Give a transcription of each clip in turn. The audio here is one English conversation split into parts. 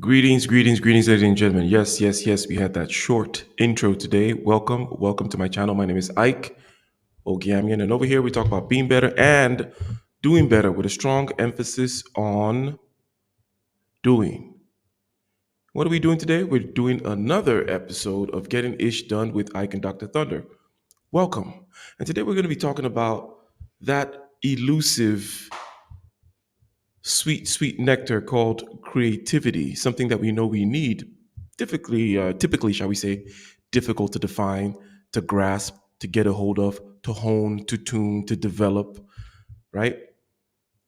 Greetings, ladies and gentlemen. Yes. We had that short intro today. Welcome to my channel. My name is Ike Ogiamian, and over here we talk about being better and doing better with a strong emphasis on doing. What are we doing today? We're doing another episode of Getting Ish Done with Ike and Dr. Thunder. Welcome. And today we're going to be talking about that elusive sweet nectar called creativity, something that we know we need, typically, shall we say, difficult to define, to grasp, to get a hold of, to hone, to tune, to develop, right?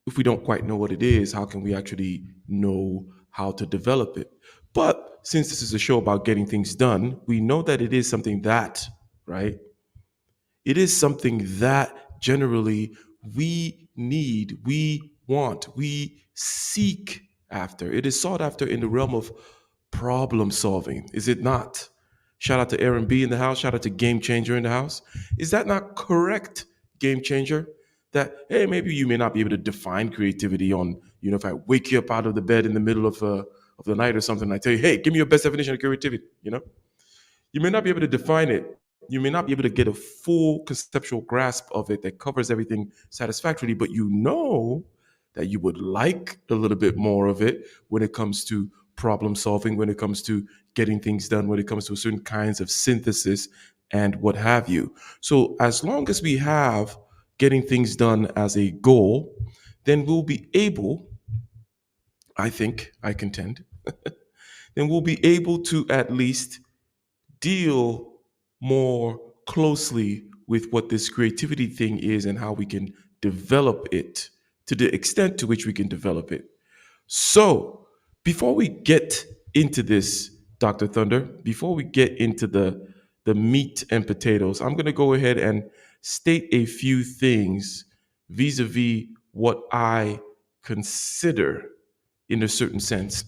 If we don't quite know what it is, how can we actually know how to develop it? But since this is a show about getting things done, we know that it is something that, right? It is something that generally we need, we want, we seek after. It is sought after in the realm of problem solving, is it not? Shout out to Aaron B in the house. Shout out to Game Changer in the house. Is that not correct, Game Changer? That, hey, maybe you may not be able to define creativity on, if I wake you up out of the bed in the middle of the night or something, I tell you, hey, give me your best definition of creativity. You may not be able to define it. You may not be able to get a full conceptual grasp of it that covers everything satisfactorily, but you know that you would like a little bit more of it when it comes to problem solving, when it comes to getting things done, when it comes to certain kinds of synthesis and what have you. So, as long as we have getting things done as a goal, then we'll be able, I contend, then we'll be able to at least deal more closely with what this creativity thing is and how we can develop it to the extent to which we can develop it. So, before we get into this, Dr. Thunder, before we get into the meat and potatoes, I'm going to go ahead and state a few things vis-a-vis what I consider, in a certain sense,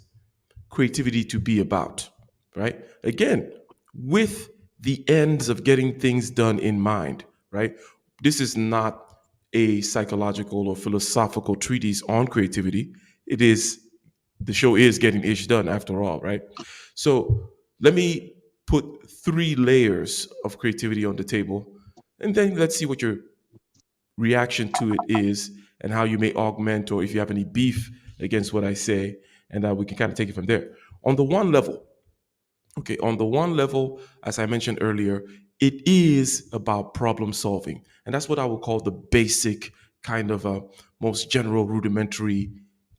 creativity to be about, right? Again, with the ends of getting things done in mind, right? This is not a psychological or philosophical treatise on creativity. It is, the show is getting ish done after all, right? So let me put three layers of creativity on the table, and then let's see what your reaction to it is and how you may augment, or if you have any beef against what I say, and we can kind of take it from there. On the one level, on the one level, as I mentioned earlier, it is about problem solving. And that's what I would call the basic kind of most general rudimentary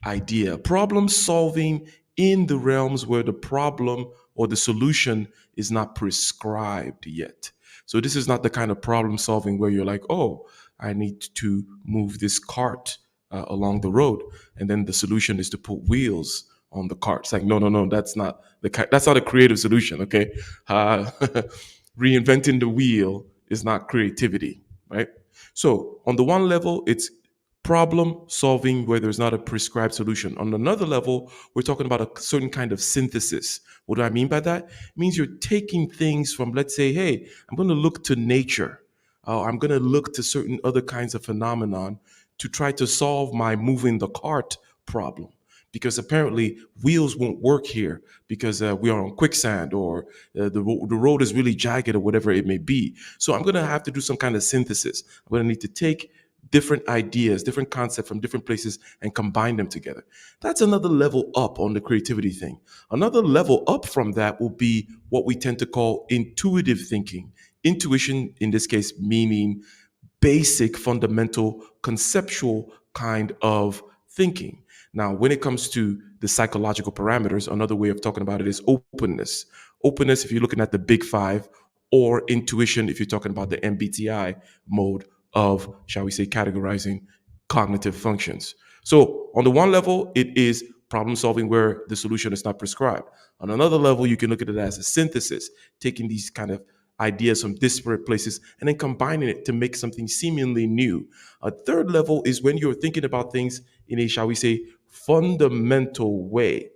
idea. Problem solving in the realms where the problem or the solution is not prescribed yet. So this is not the kind of problem solving where you're like, oh, I need to move this cart along the road, and then the solution is to put wheels on the cart. It's like, no, that's not a creative solution. Okay, reinventing the wheel is not creativity, right? So on the one level, it's problem solving where there's not a prescribed solution. On another level, we're talking about a certain kind of synthesis. What do I mean by that? It means you're taking things from, let's say, hey, I'm going to look to nature. I'm going to look to certain other kinds of phenomenon to try to solve my moving the cart problem. Because apparently wheels won't work here because we are on quicksand, or the road is really jagged, or whatever it may be. So I'm going to have to do some kind of synthesis. I'm going to need to take different ideas, different concepts from different places and combine them together. That's another level up on the creativity thing. Another level up from that will be what we tend to call intuitive thinking. Intuition, in this case, meaning basic, fundamental, conceptual kind of thinking. Now, when it comes to the psychological parameters, another way of talking about it is openness. Openness, if you're looking at the big five, or intuition, if you're talking about the MBTI mode of, shall we say, categorizing cognitive functions. So, on the one level, it is problem solving where the solution is not prescribed. On another level, you can look at it as a synthesis, taking these kind of ideas from disparate places and then combining it to make something seemingly new. A third level is when you're thinking about things in a, shall we say, fundamental way.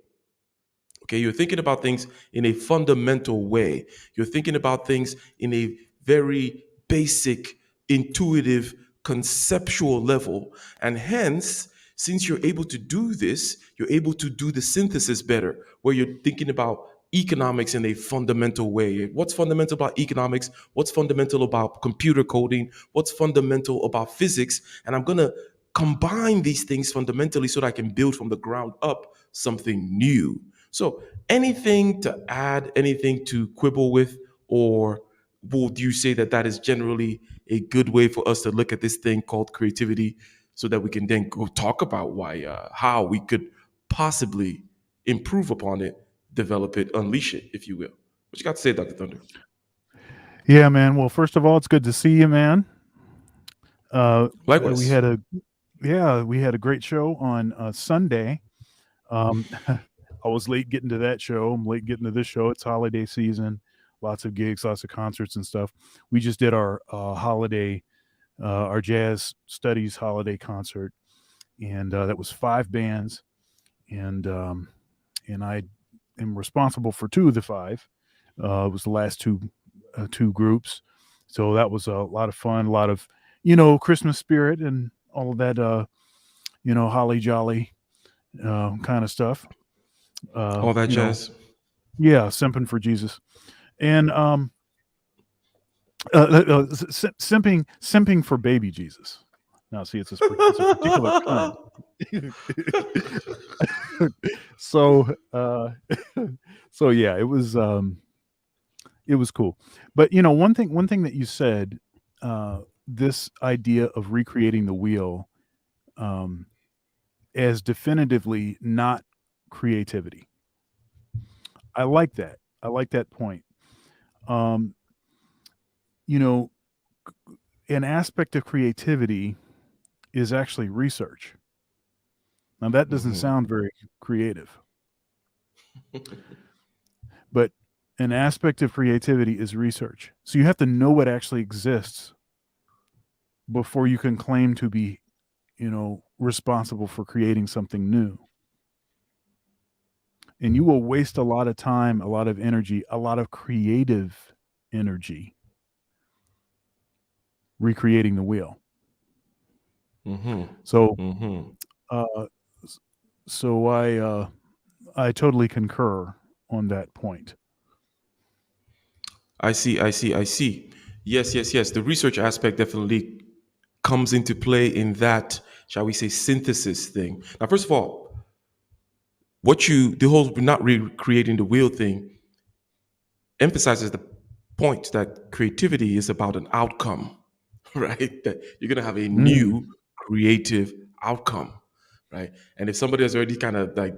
Okay, you're thinking about things in a fundamental way. You're thinking about things in a very basic, intuitive, conceptual level. And hence, Since you're able to do this, you're able to do the synthesis better, where you're thinking about economics in a fundamental way. What's fundamental about economics? What's fundamental about computer coding? What's fundamental about physics? And I'm going to combine these things fundamentally so that I can build from the ground up something new. So, anything to add, anything to quibble with, or would you say that that is generally a good way for us to look at this thing called creativity so that we can then go talk about why, how we could possibly improve upon it, develop it, unleash it, if you will? What you got to say, Dr. Thunder? Yeah, man. Well, first of all, it's good to see you, man. We Likewise. had a great show on Sunday. I was late getting to that show. I'm late getting to this show. It's holiday season, lots of gigs, lots of concerts and stuff. We just did our our jazz studies holiday concert, and that was 5 bands, and I am responsible for 2 of the 5. It was the last two groups, so that was a lot of fun, a lot of Christmas spirit and all of that holly jolly kind of stuff. All that jazz. Yeah, simping for Jesus, and simping for baby Jesus. Now, see, it's a particular kind. So, so yeah, it was cool. But one thing that you said, this idea of recreating the wheel, um, as definitively not creativity. I like that. I like that point. Um, you know, an aspect of creativity is actually research. Now, that doesn't Hmm. sound very creative, but an aspect of creativity is research. So you have to know what actually exists before you can claim to be, responsible for creating something new. And you will waste a lot of time, a lot of energy, a lot of creative energy recreating the wheel. Hmm. So, Hmm. uh, so I totally concur on that point. I see, I see, I see. Yes, yes, yes. The research aspect definitely comes into play in that, shall we say, synthesis thing. Now, first of all, the whole not recreating the wheel thing emphasizes the point that creativity is about an outcome, right? That you're going to have a Mm, new creative outcome, right? And if somebody has already kind of like,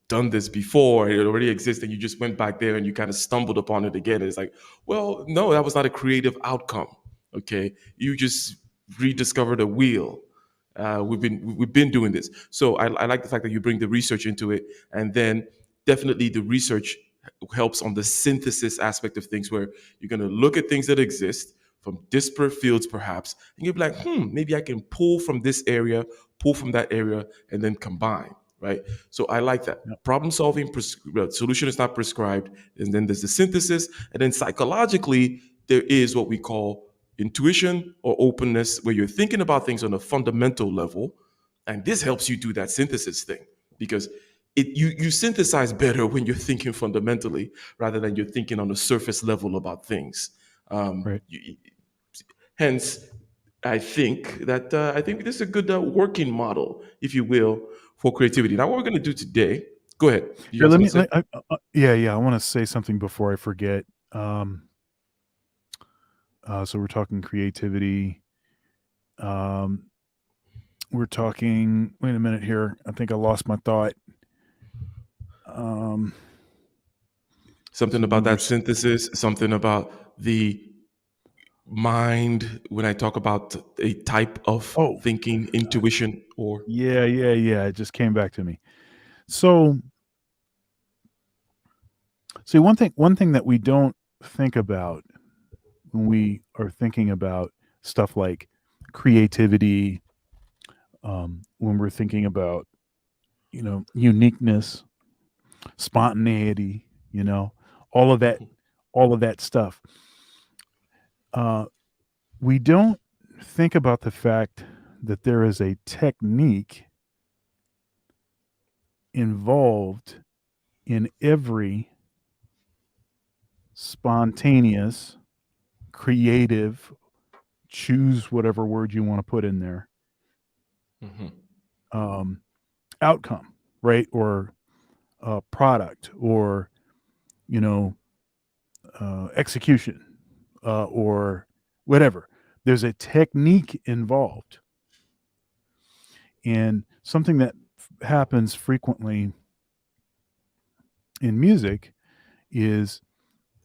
done this before, it already exists, and you just went back there and you kind of stumbled upon it again, it's like, well, no, that was not a creative outcome. Okay. You just rediscovered a wheel. We've been doing this, so I like the fact that you bring the research into it, and then definitely the research helps on the synthesis aspect of things, where you're going to look at things that exist from disparate fields perhaps, and you'll be like, maybe I can pull from this area, pull from that area, and then combine, right? So I like that. yep, Problem solving, solution is not prescribed, and then there's the synthesis, and then psychologically there is what we call intuition or openness, where you're thinking about things on a fundamental level, and this helps you do that synthesis thing, because you synthesize better when you're thinking fundamentally rather than you're thinking on a surface level about things. Um, right. you, hence, I think this is a good working model, if you will, for creativity. Now, what we're going to do today? Go ahead. You Here, have let something me. to say? Yeah. I want to say something before I forget. Um, so we're talking creativity. Um, we're talking. Wait a minute here. I think I lost my thought. Um, Something so about we were. that synthesis. Something about the mind when I talk about a type of Oh, thinking, intuition, or yeah. It just came back to me. So, see, one thing that we don't think about when we are thinking about stuff like creativity, when we're thinking about uniqueness, spontaneity, all of that, all of that stuff. Uh, we don't think about the fact that there is a technique involved in every spontaneous, creative, choose whatever word you want to put in there, um, outcome, right? Or product, or, execution, or whatever. There's a technique involved. And something that happens frequently in music is,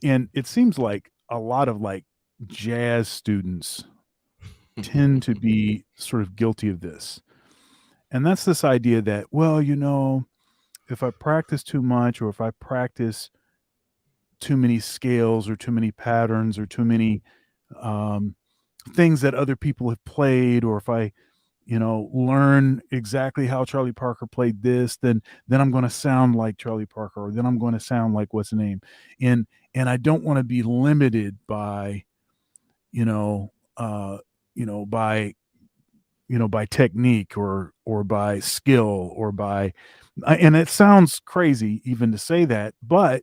and it seems like a lot of like jazz students tend to be sort of guilty of this. And that's this idea that, well, if I practice too much, or if I practice too many scales or too many patterns or too many um, things that other people have played, or if I learn exactly how Charlie Parker played this, then I'm going to sound like Charlie Parker, or then I'm going to sound like what's the name, and I don't want to be limited by you know uh by by technique, or by skill, or by and it sounds crazy even to say that, but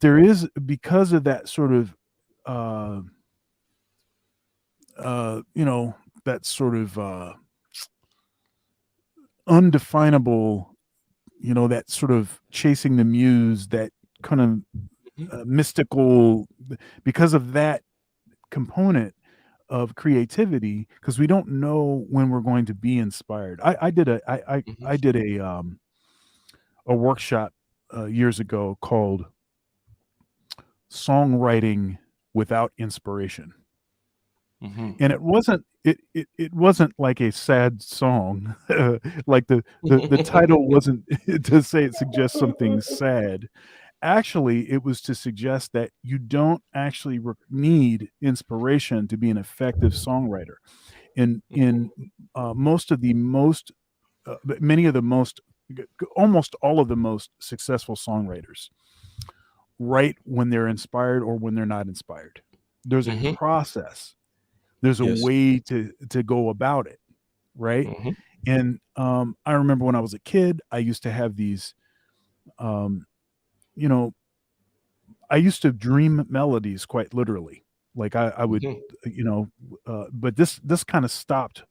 there is, because of that sort of uh that sort of undefinable, that sort of chasing the muse, that kind of mystical, because of that component of creativity, because we don't know when we're going to be inspired. I did a workshop years ago called Songwriting Without Inspiration. And it wasn't like a sad song. Like the title wasn't to say it suggests something sad. Actually, it was to suggest that you don't actually need inspiration to be an effective songwriter. In most of the most many of the most almost all of the most successful songwriters write when they're inspired or when they're not inspired. There's a process. There's a Yes. way to go about it, right? And I remember when I was a kid, I used to have these, you know, I used to dream melodies quite literally. Like I would, but this kind of stopped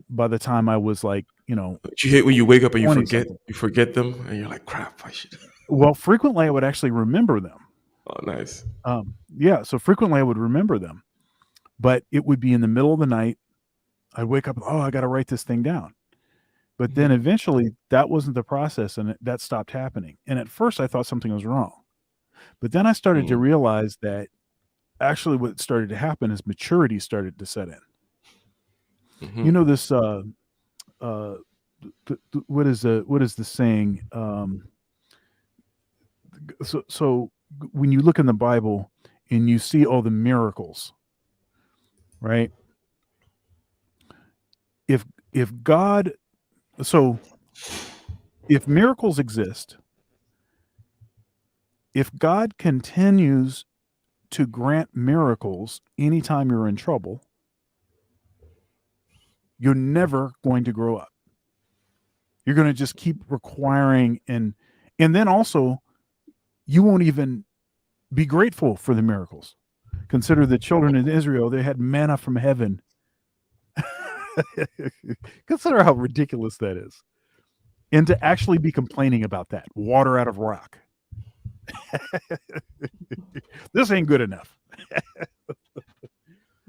by the time I was like, But you hate when you wake up and 20 something. you forget them, and you're like, crap, I should. Well, frequently I would actually remember them. Oh, nice. Yeah, so frequently I would remember them, but it would be in the middle of the night. I'd wake up, oh, I got to write this thing down. But then eventually that wasn't the process, and that stopped happening. And at first I thought something was wrong. But then I started to realize that actually what started to happen is maturity started to set in. This what is the saying? So when you look in the Bible and you see all the miracles, right? If God, so if miracles exist, if God continues to grant miracles anytime you're in trouble, you're never going to grow up. You're going to just keep requiring, and then also you won't even be grateful for the miracles. Consider the children in Israel, they had manna from heaven. Consider how ridiculous that is. And to actually be complaining about that, water out of rock. This ain't good enough.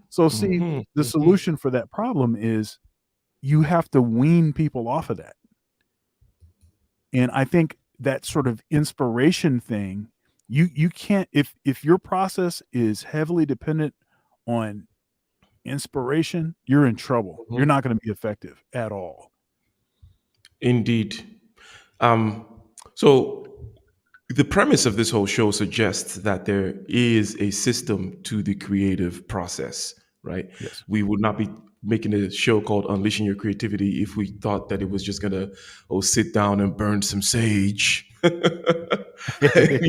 So see, the solution for that problem is you have to wean people off of that. And I think that sort of inspiration thing, you can't, if your process is heavily dependent on inspiration, you're in trouble. You're not going to be effective at all. Indeed. So the premise of this whole show suggests that there is a system to the creative process, right? Yes. We would not be making a show called Unleashing Your Creativity if we thought that it was just gonna sit down and burn some sage and We got to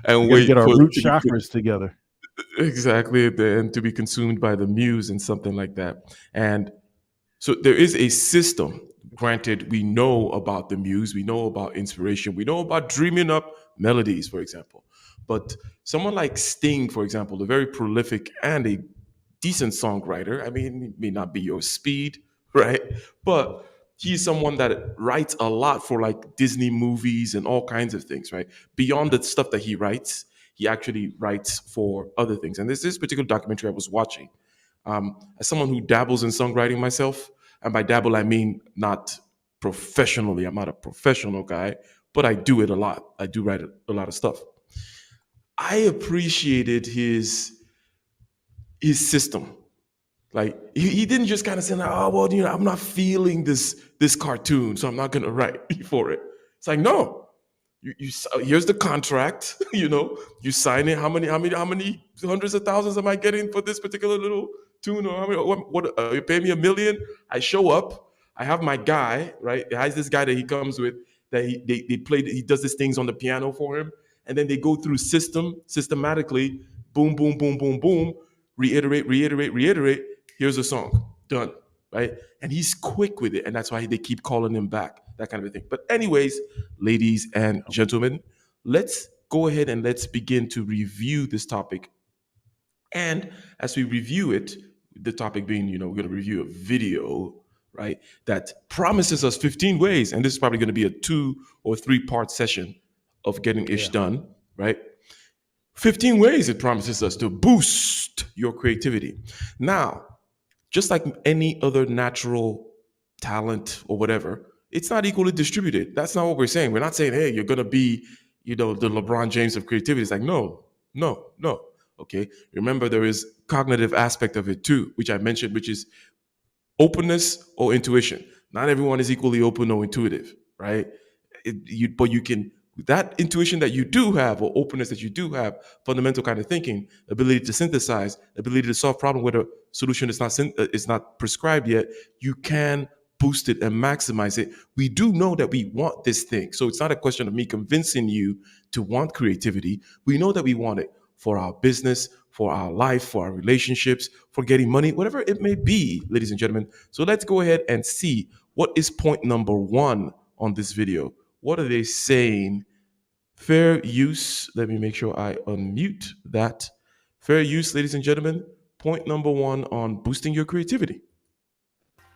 get wait our for root to be chakras together. exactly and to be consumed by the muse and something like that. And So there is a system. Granted, we know about the muse, we know about inspiration, we know about dreaming up melodies, for example. But someone like Sting, for example, a very prolific and a decent songwriter. I mean, it may not be your speed, right? But he's someone that writes a lot for like Disney movies and all kinds of things, right? Beyond Yeah. the stuff that he writes, he actually writes for other things. And there's this particular documentary I was watching. As someone who dabbles in songwriting myself, and by dabble I mean not professionally. I'm not a professional guy, but I do it a lot. I do write a lot of stuff. I appreciated his system. Like he didn't just kind of say, like, "Oh well, I'm not feeling this cartoon, so I'm not gonna write for it." It's like, no, here's the contract. You sign it. How many hundreds of thousands am I getting for this particular little tune? Or how many, what you pay me $1 million? I show up. I have my guy, right? It has this guy that he comes with that they play. He does these things on the piano for him, and then they go through systematically. Boom, boom, boom, boom, boom. Reiterate, reiterate, reiterate. Here's a song done, right? And he's quick with it, and that's why they keep calling him back. That kind of a thing. But anyways, ladies and gentlemen, let's go ahead and let's begin to review this topic. And as we review it, the topic being, we're going to review a video, right, that promises us 15 ways. And this is probably going to be a 2 or 3 part session of getting ish Yeah. done, right? 15 ways it promises us to boost your creativity. Now, just like any other natural talent or whatever, it's not equally distributed. That's not what we're saying. We're not saying, hey, you're gonna be, the LeBron James of creativity. It's like, no, no, no. Okay. Remember, there is cognitive aspect of it too, which I mentioned, which is openness or intuition. Not everyone is equally open or intuitive, right? But you can, that intuition that you do have, or openness that you do have, fundamental kind of thinking, ability to synthesize, ability to solve problem where the solution is not prescribed yet. You can boost it and maximize it. We do know that we want this thing, so it's not a question of me convincing you to want creativity. We know that we want it for our business, for our life, for our relationships, for getting money, whatever it may be, ladies and gentlemen. So let's go ahead and see what is point number 1 on this video. What are they saying? Fair use. Let me make sure I unmute that. Fair use, ladies and gentlemen. Point number 1 on boosting your creativity.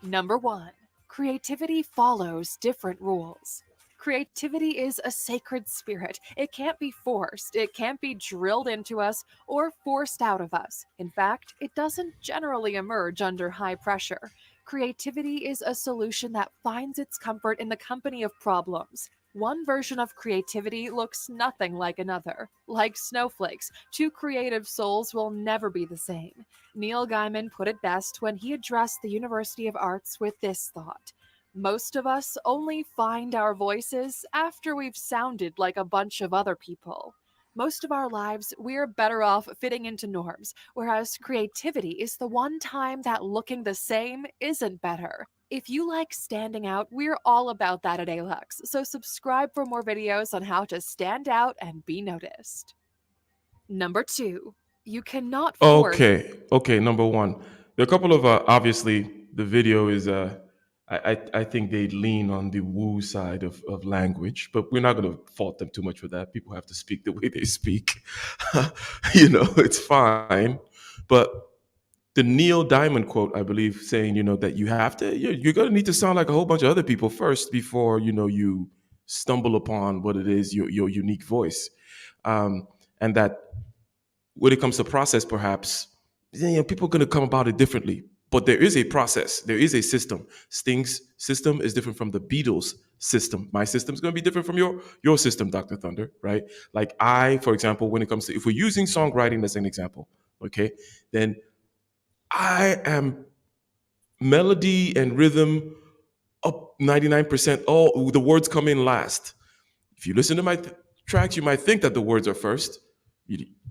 Number 1. Creativity follows different rules. Creativity is a sacred spirit. It can't be forced, it can't be drilled into us or forced out of us. In fact, it doesn't generally emerge under high pressure. Creativity is a solution that finds its comfort in the company of problems. One version of creativity looks nothing like another. Like snowflakes, two creative souls will never be the same. Neil Gaiman put it best when he addressed the University of Arts with this thought: most of us only find our voices after we've sounded like a bunch of other people. Most of our lives, we're better off fitting into norms, whereas creativity is the one time that looking the same isn't better. If you like standing out, we're all about that at Alex, so subscribe for more videos on how to stand out and be noticed. Number 2. You cannot force. Okay. Number 1, there are a couple of obviously the video is I think they lean on the woo side of language, but we're not going to fault them too much for that. People have to speak the way they speak. It's fine. But the Neil Diamond quote, I believe, saying, that you have to, you're going to need to sound like a whole bunch of other people first before, you stumble upon what it is, your unique voice. And that when it comes to process, perhaps, people are going to come about it differently. But there is a process. There is a system. Sting's system is different from the Beatles' system. My system is going to be different from your system, Dr. Thunder, right? Like for example, when it comes to, if we're using songwriting as an example, okay, then I am melody and rhythm up 99%. All the words come in last. If you listen to my tracks, you might think that the words are first,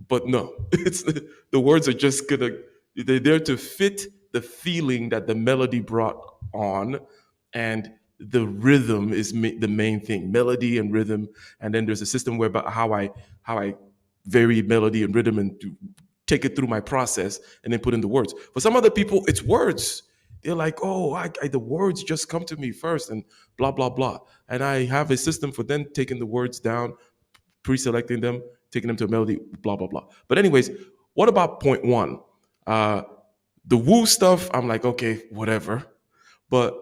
but no, it's the words are just they're there to fit the feeling that the melody brought on, and the rhythm is the main thing, melody and rhythm. And then there's a system whereby how I vary melody and rhythm and take it through my process and then put in the words. For some other people, it's words. they're like, oh, the words just come to me first and blah, blah, blah. And I have a system for then taking the words down, pre-selecting them, taking them to a melody, blah, blah, blah. But anyways, what about point one? The woo stuff, I'm like, okay, whatever. But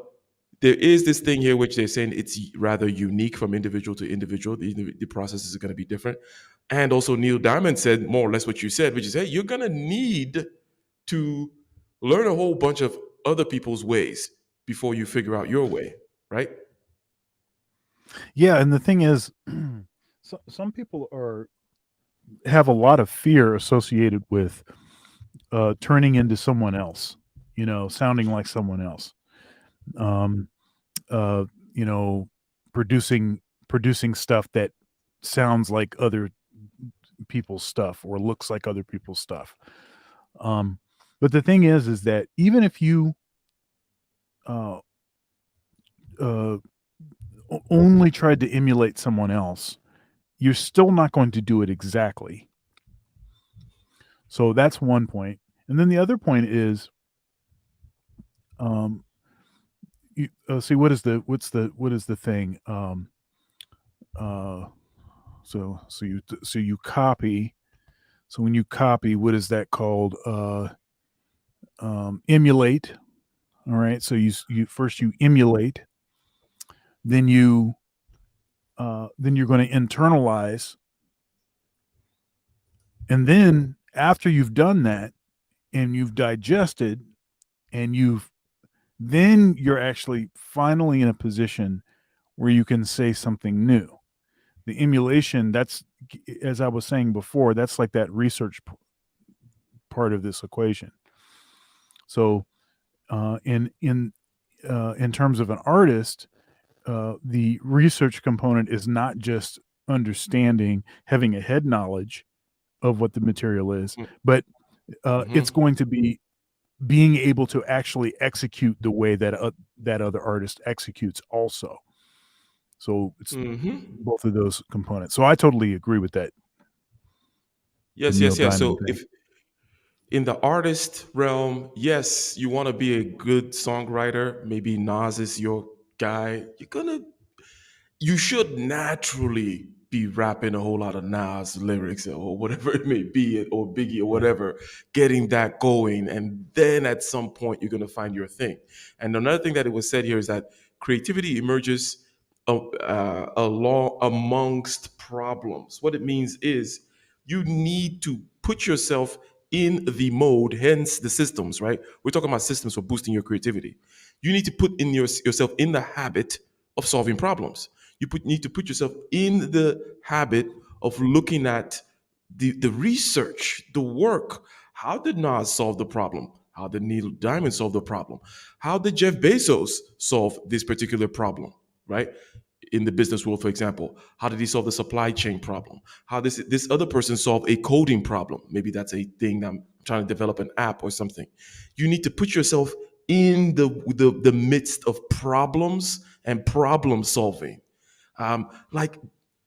there is this thing here which they're saying it's rather unique from individual to individual. The processes are going to be different. And also Neil Diamond said more or less what you said, which is, hey, you're going to need to learn a whole bunch of other people's ways before you figure out your way, right? Yeah, and the thing is, some people have a lot of fear associated with turning into someone else, sounding like someone else, um, you know, producing stuff that sounds like other people's stuff or looks like other people's stuff. But the thing is that even if you uh, uh, only tried to emulate someone else, you're still not going to do it exactly. So that's one point. And then the other point is, see, what is the thing? So you copy. So when you copy, what is that called? Emulate. All right. So you first you emulate, then you're going to internalize, and then after you've done that and you've digested and then you're actually finally in a position where you can say something new. The emulation, that's, as I was saying before, that's like that research part of this equation. So in terms of an artist, the research component is not just understanding, having a head knowledge of what the material is, but it's going to be being able to actually execute the way that that other artist executes also. So it's both of those components. So I totally agree with that. Yes. So if in the artist realm, yes, you want to be a good songwriter. Maybe Nas is your guy. You should naturally be rapping a whole lot of Nas lyrics or whatever it may be, or Biggie or whatever, getting that going. And then at some point, you're going to find your thing. And another thing that it was said here is that creativity emerges along amongst problems. What it means is you need to put yourself in the mode, hence the systems, right? We're talking about systems for boosting your creativity. You need to put yourself in the habit of solving problems. Need to put yourself in the habit of looking at the research, the work. How did Nas solve the problem? How did Neil Diamond solve the problem? How did Jeff Bezos solve this particular problem, right? In the business world, for example, how did he solve the supply chain problem? How does this other person solve a coding problem? Maybe that's a thing that I'm trying to develop an app or something. You need to put yourself in the midst of problems and problem solving.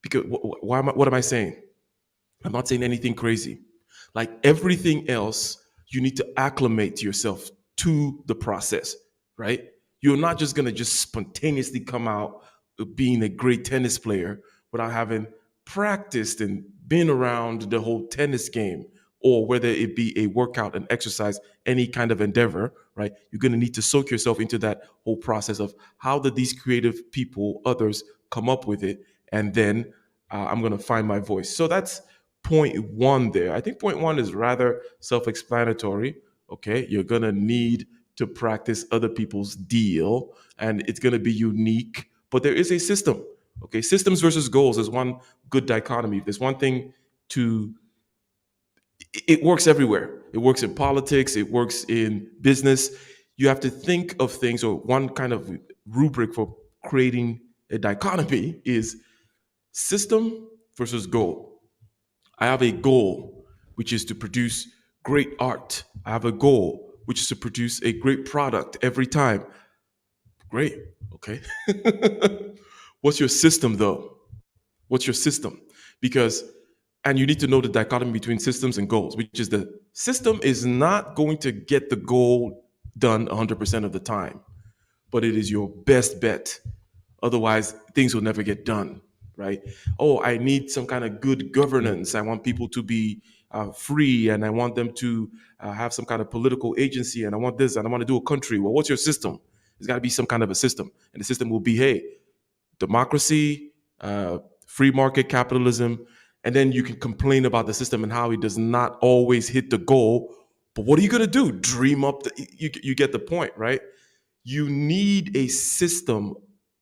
Because what am I saying? I'm not saying anything crazy. Like everything else, you need to acclimate yourself to the process, right? You're not just gonna just spontaneously come out being a great tennis player without having practiced and been around the whole tennis game, or whether it be a workout, an exercise, any kind of endeavor, right? You're gonna need to soak yourself into that whole process of how did these creative people, others, come up with it, and then I'm gonna find my voice. So that's point one there. I think point one is rather self-explanatory. Okay, you're gonna need to practice other people's deal, and it's gonna be unique. But there is a system. Okay, systems versus goals is one good dichotomy. If there's one thing it works everywhere. It works in politics. It works in business. You have to think of things, or one kind of rubric for creating a dichotomy is system versus goal. I have a goal, which is to produce great art. I have a goal, which is to produce a great product every time. Great. Okay. What's your system, though? What's your system? And you need to know the dichotomy between systems and goals, which is the system is not going to get the goal done 100% of the time, but it is your best bet. Otherwise, things will never get done, right? Oh, I need some kind of good governance. I want people to be free, and I want them to have some kind of political agency, and I want this, and I want to do a country. Well, what's your system? There's got to be some kind of a system, and the system will be, hey, democracy, free market capitalism, and then you can complain about the system and how it does not always hit the goal. But what are you going to do? Dream up? You get the point, right? You need a system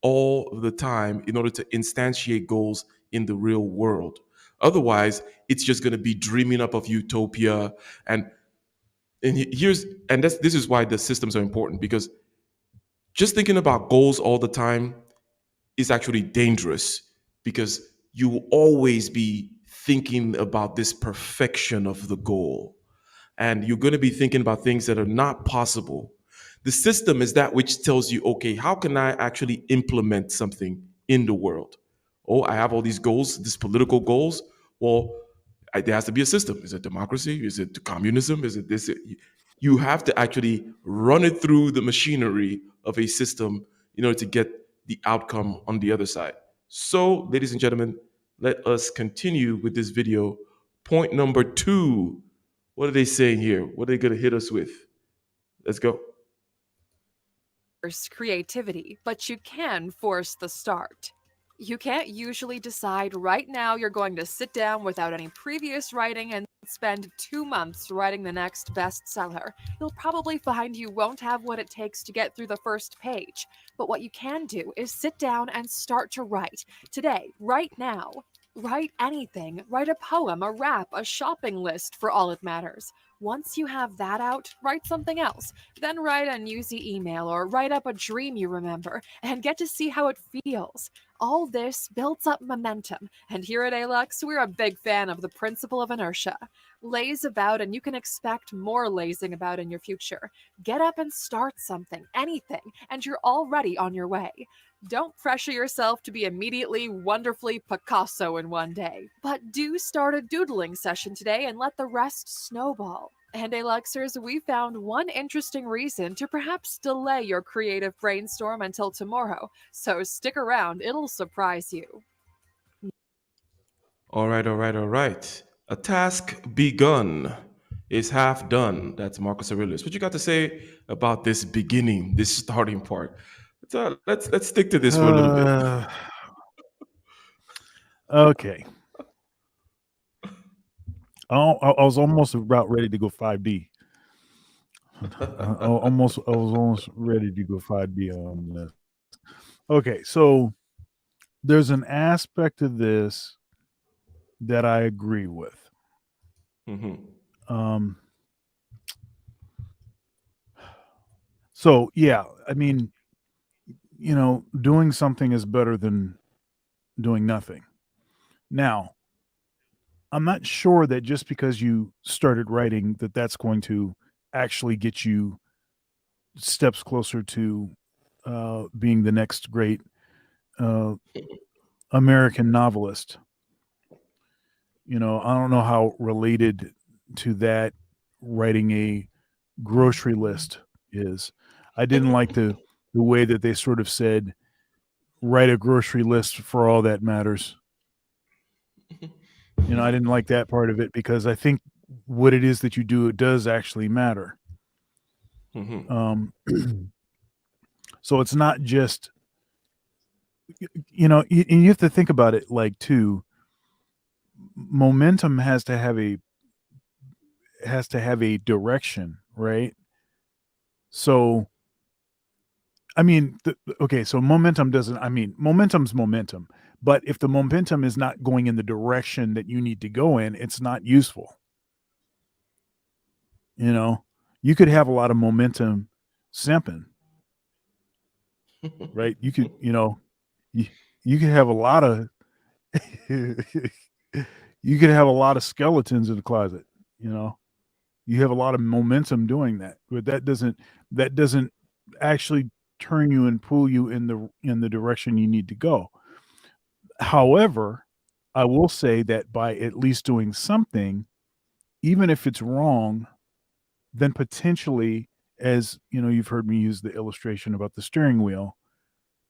all the time in order to instantiate goals in the real world. Otherwise, it's just going to be dreaming up of utopia. This is why the systems are important, because just thinking about goals all the time is actually dangerous, because you will always be thinking about this perfection of the goal, and you're going to be thinking about things that are not possible. The system is that which tells you, okay, how can I actually implement something in the world? Oh, I have all these goals, these political goals. Well, there has to be a system. Is it democracy? Is it communism? Is it this? You have to actually run it through the machinery of a system in order to get the outcome on the other side. So, ladies and gentlemen, let us continue with this video. Point number 2. What are they saying here? What are they going to hit us with? Let's go. Force creativity, but you can force the start. You can't usually decide right now you're going to sit down without any previous writing and spend 2 months writing the next bestseller. You'll probably find you won't have what it takes to get through the first page. But what you can do is sit down and start to write. Today, right now. Write anything. Write a poem, a rap, a shopping list, for all it matters. Once you have that out, write something else. Then write a newsy email or write up a dream you remember and get to see how it feels. All this builds up momentum, and here at ALUX, we're a big fan of the principle of inertia. Laze about and you can expect more lazing about in your future. Get up and start something, anything, and you're already on your way. Don't pressure yourself to be immediately wonderfully Picasso in one day, but do start a doodling session today and let the rest snowball. And Aluxers, we found one interesting reason to perhaps delay your creative brainstorm until tomorrow, so stick around, it'll surprise you. All right. A task begun is half done. That's Marcus Aurelius. What you got to say about this beginning, this starting part? Let's stick to this for a little bit. Okay. I was almost about ready to go 5D. I was almost ready to go 5D on this. Okay, so there's an aspect of this that I agree with. So yeah, I mean, doing something is better than doing nothing. Now, I'm not sure that just because you started writing that's going to actually get you steps closer to being the next great American novelist. I don't know how related to that writing a grocery list is. I didn't like the way that they sort of said, write a grocery list for all that matters. I didn't like that part of it, because I think what it is that you do, it does actually matter. So it's not just, you have to think about it like too. Momentum has to have a direction, right? So, I mean, so momentum's momentum, but if the momentum is not going in the direction that you need to go in, it's not useful. You could have a lot of momentum simping, right? You could, you could have a lot of, you could have a lot of skeletons in the closet, you have a lot of momentum doing that, but that doesn't actually turn you and pull you in the direction you need to go. However, I will say that by at least doing something, even if it's wrong, then potentially as you know, you've heard me use the illustration about the steering wheel.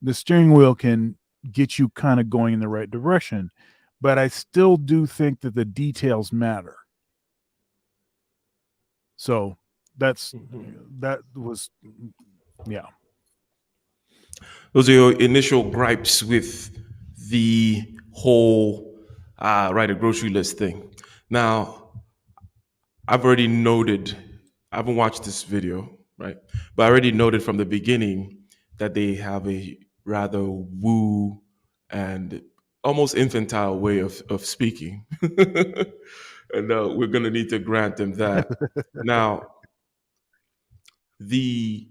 The steering wheel can get you kind of going in the right direction, but I still do think that the details matter. So that was, yeah. Those are your initial gripes with the whole write a grocery list thing. Now, I've already noted, I haven't watched this video, right? But I already noted from the beginning that they have a rather woo and almost infantile way of speaking. And we're going to need to grant them that. Now, the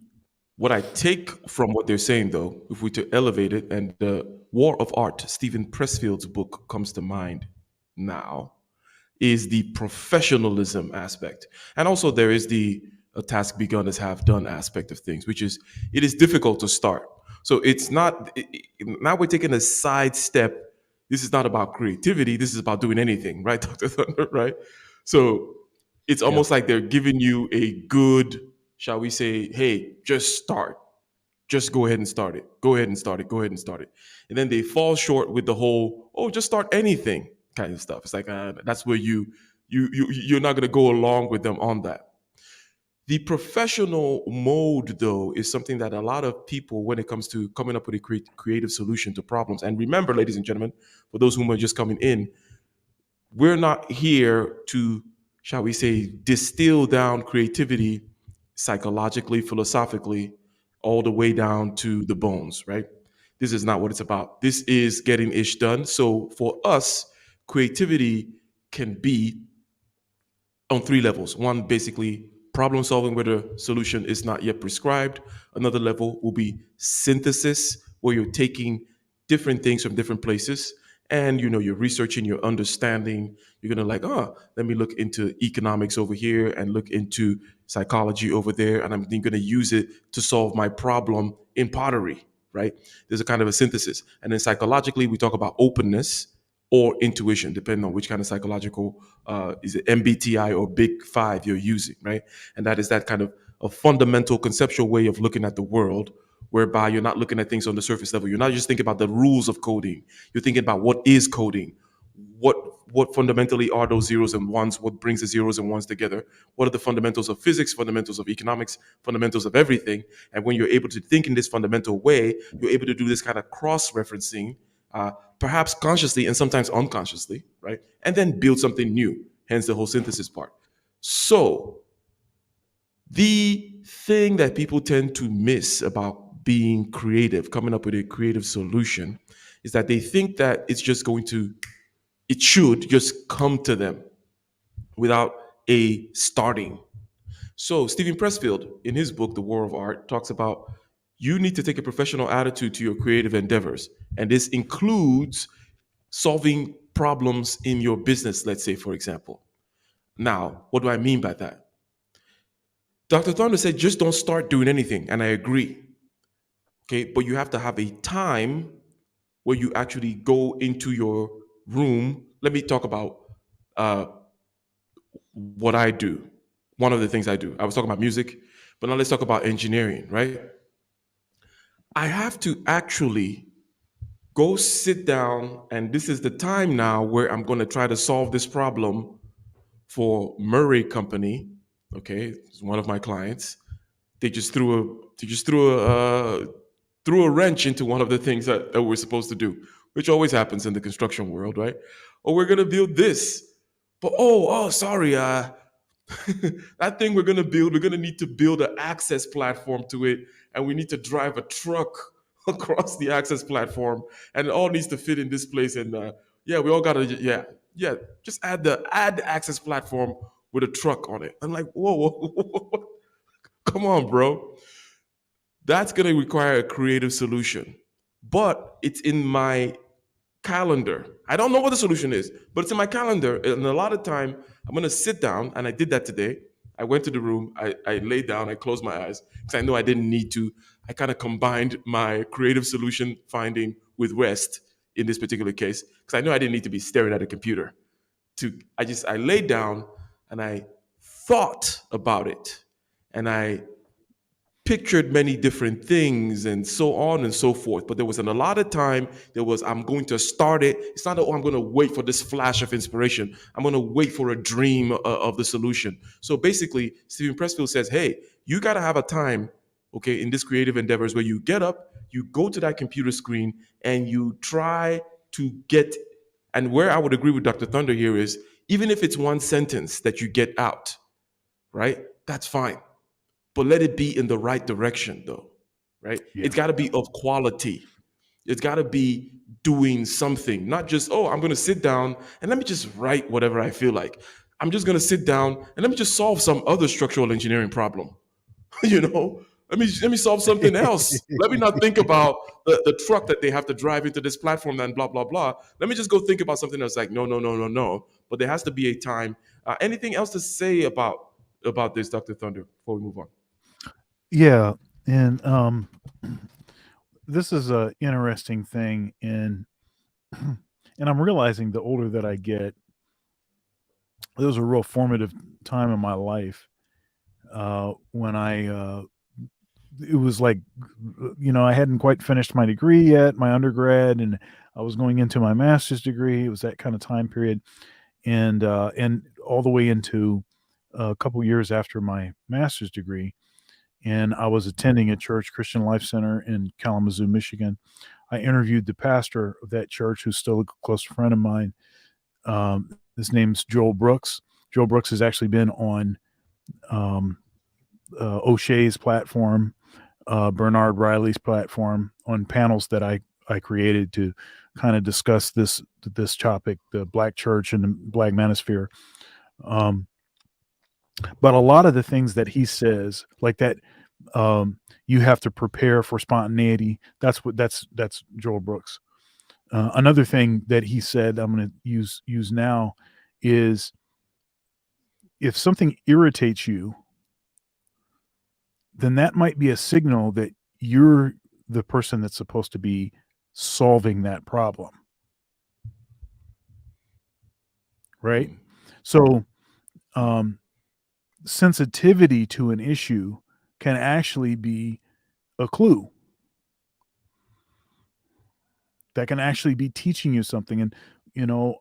what I take from what they're saying, though, if we to elevate it, and the War of Art, Stephen Pressfield's book comes to mind now, is the professionalism aspect. And also there is the a task begun as half done aspect of things, which is it is difficult to start. So it's not, now we're taking a side step. This is not about creativity. This is about doing anything, right, Dr. Thunder, right? So it's Yeah. almost like they're giving you a good, shall we say, hey, just start. Just go ahead and start it. Go ahead and start it. Go ahead and start it. And then they fall short with the whole, oh, just start anything kind of stuff. It's like that's where you're not going to go along with them on that. The professional mode, though, is something that a lot of people, when it comes to coming up with a creative solution to problems, and remember, ladies and gentlemen, for those who are just coming in, we're not here to, shall we say, distill down creativity psychologically, philosophically, all the way down to the bones, right? This is not what it's about. This is getting ish done. So for us, creativity can be on three levels. One, basically problem solving where the solution is not yet prescribed. Another level will be synthesis, where you're taking different things from different places and you're researching, you're understanding. You're gonna like, oh, let me look into economics over here and look into psychology over there, and I'm gonna use it to solve my problem in pottery, right? There's a kind of a synthesis. And then psychologically, we talk about openness or intuition, depending on which kind of psychological, is it MBTI or Big Five you're using, right? And that is that kind of a fundamental conceptual way of looking at the world, whereby you're not looking at things on the surface level. You're not just thinking about the rules of coding. You're thinking about what is coding, what fundamentally are those zeros and ones, what brings the zeros and ones together, what are the fundamentals of physics, fundamentals of economics, fundamentals of everything. And when you're able to think in this fundamental way, you're able to do this kind of cross-referencing, perhaps consciously and sometimes unconsciously, right? And then build something new, hence the whole synthesis part. So the thing that people tend to miss about being creative, coming up with a creative solution, is that they think that it should just come to them without a starting. So Stephen Pressfield, in his book, The War of Art, talks about you need to take a professional attitude to your creative endeavors. And this includes solving problems in your business, let's say, for example. Now, what do I mean by that? Dr. Thunder said, just don't start doing anything. And I agree. Okay. But you have to have a time where you actually go into your room. Let me talk about uh, what I do. One of the things I do. I was talking about music, but now let's talk about engineering, right? I have to actually go sit down, and this is the time now where I'm going to try to solve this problem for Murray Company. Okay, it's one of my clients. They just threw a wrench into one of the things that we're supposed to do, which always happens in the construction world, right? Oh, we're gonna build this, but sorry, that thing we're gonna build, we're gonna need to build an access platform to it, and we need to drive a truck across the access platform, and it all needs to fit in this place. And yeah, we all gotta, yeah, just add the access platform with a truck on it. I'm like, whoa, come on, bro. That's gonna require a creative solution, but it's in my calendar. I don't know what the solution is, but it's in my calendar. And a lot of time, I'm gonna sit down, and I did that today. I went to the room, I laid down, I closed my eyes because I know I didn't need to. I kind of combined my creative solution finding with rest in this particular case because I know I didn't need to be staring at a computer. I laid down and I thought about it, and I pictured many different things and so on and so forth. But there was an allotted time. There was, I'm going to start it. It's not that, oh, I'm going to wait for this flash of inspiration. I'm going to wait for a dream of the solution. So basically, Stephen Pressfield says, hey, you got to have a time, okay, in this creative endeavors where you get up, you go to that computer screen, and you try to get, and where I would agree with Dr. Thunder here is, even if it's one sentence that you get out, right, that's fine, but let it be in the right direction, though, right? Yeah. It's got to be of quality. It's got to be doing something, not just, oh, I'm going to sit down and let me just write whatever I feel like. I'm just going to sit down and let me just solve some other structural engineering problem. you know, let me solve something else. Let me not think about the truck that they have to drive into this platform and blah blah blah. Let me just go think about something else. Like no no no no no. But there has to be a time. Anything else to say about this, Dr. Thunder, before we move on? Yeah, and this is a interesting thing, and I'm realizing the older that I get, it was a real formative time in my life when it was like, I hadn't quite finished my degree yet, my undergrad, and I was going into my master's degree. It was that kind of time period, and all the way into a couple years after my master's degree. And I was attending a church, Christian Life Center in Kalamazoo, Michigan. I interviewed the pastor of that church, who's still a close friend of mine. His name's Joel Brooks. Joel Brooks has actually been on O'Shea's platform, Bernard Riley's platform, on panels that I created to kind of discuss this topic, the Black church and the Black manosphere. But a lot of the things that he says, like that, you have to prepare for spontaneity. That's Joel Brooks. Another thing that he said, I'm going to use now, is if something irritates you, then that might be a signal that you're the person that's supposed to be solving that problem. Right? So, sensitivity to an issue can actually be a clue that can actually be teaching you something. And,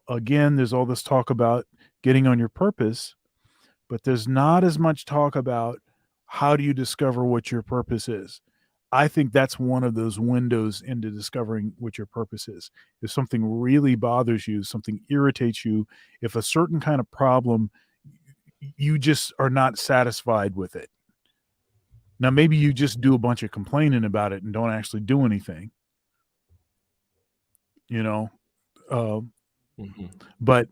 again, there's all this talk about getting on your purpose, but there's not as much talk about how do you discover what your purpose is. I think that's one of those windows into discovering what your purpose is. If something really bothers you, something irritates you, if a certain kind of problem, you just are not satisfied with it. Now, maybe you just do a bunch of complaining about it and don't actually do anything, but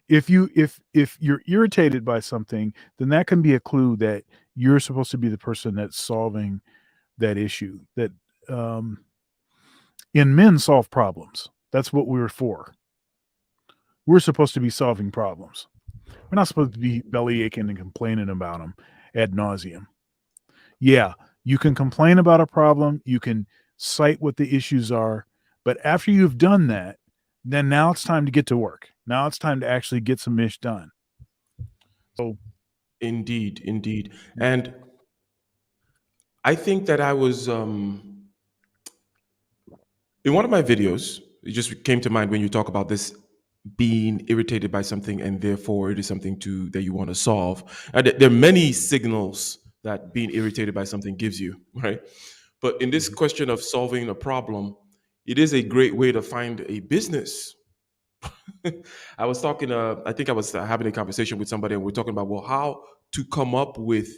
if you're irritated by something, then that can be a clue that you're supposed to be the person that's solving that issue. That in men solve problems. That's what we're for. We're supposed to be solving problems. We're not supposed to be belly aching and complaining about them ad nauseum. Yeah, you can complain about a problem. You can cite what the issues are. But after you've done that, then now it's time to get to work. Now it's time to actually get some ish done. So, Indeed. And I think that I was in one of my videos, it just came to mind when you talk about this being irritated by something and therefore it is something that you want to solve. And there are many signals that being irritated by something gives you, right? But in this question of solving a problem, it is a great way to find a business. I was talking, I think I was having a conversation with somebody, and we're talking about, well, how to come up with,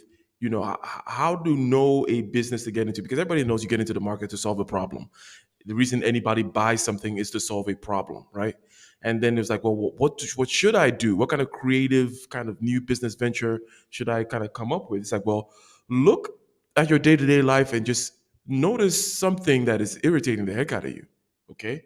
how to know a business to get into, because everybody knows you get into the market to solve a problem. The reason anybody buys something is to solve a problem, right? And then it's like, well, what should I do? What kind of creative kind of new business venture should I kind of come up with? It's like, well, look at your day-to-day life and just notice something that is irritating the heck out of you, okay?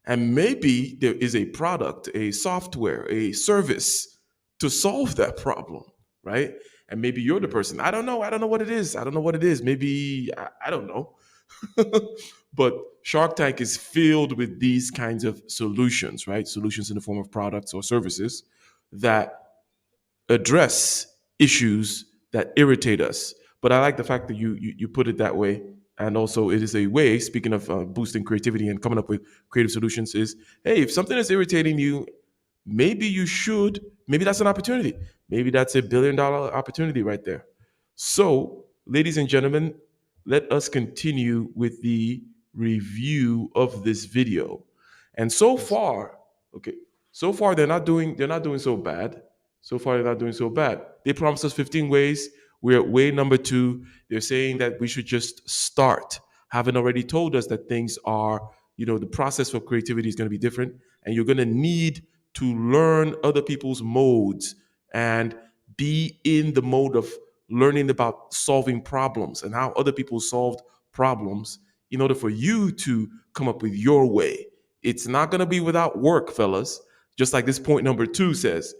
And maybe there is a product, a software, a service to solve that problem, right? And maybe you're the person. I don't know. I don't know what it is. I don't know what it is. Maybe, I don't know. But Shark Tank is filled with these kinds of solutions, right? Solutions in the form of products or services that address issues that irritate us. But I like the fact that you put it that way. And also, it is a way, speaking of boosting creativity and coming up with creative solutions, is hey, if something is irritating you, maybe that's an opportunity. Maybe that's $1 billion opportunity right there. So, ladies and gentlemen, let us continue with the review of this video. And so Yes. far, okay, so far they're not doing so bad. So far they're not doing so bad. They promised us 15 ways. We're at way number 2. They're saying that we should just start. Having already told us that things are, the process for creativity is going to be different, and you're going to need to learn other people's modes and be in the mode of learning about solving problems and how other people solved problems in order for you to come up with your way. It's not going to be without work, fellas. Just like this point number 2 says,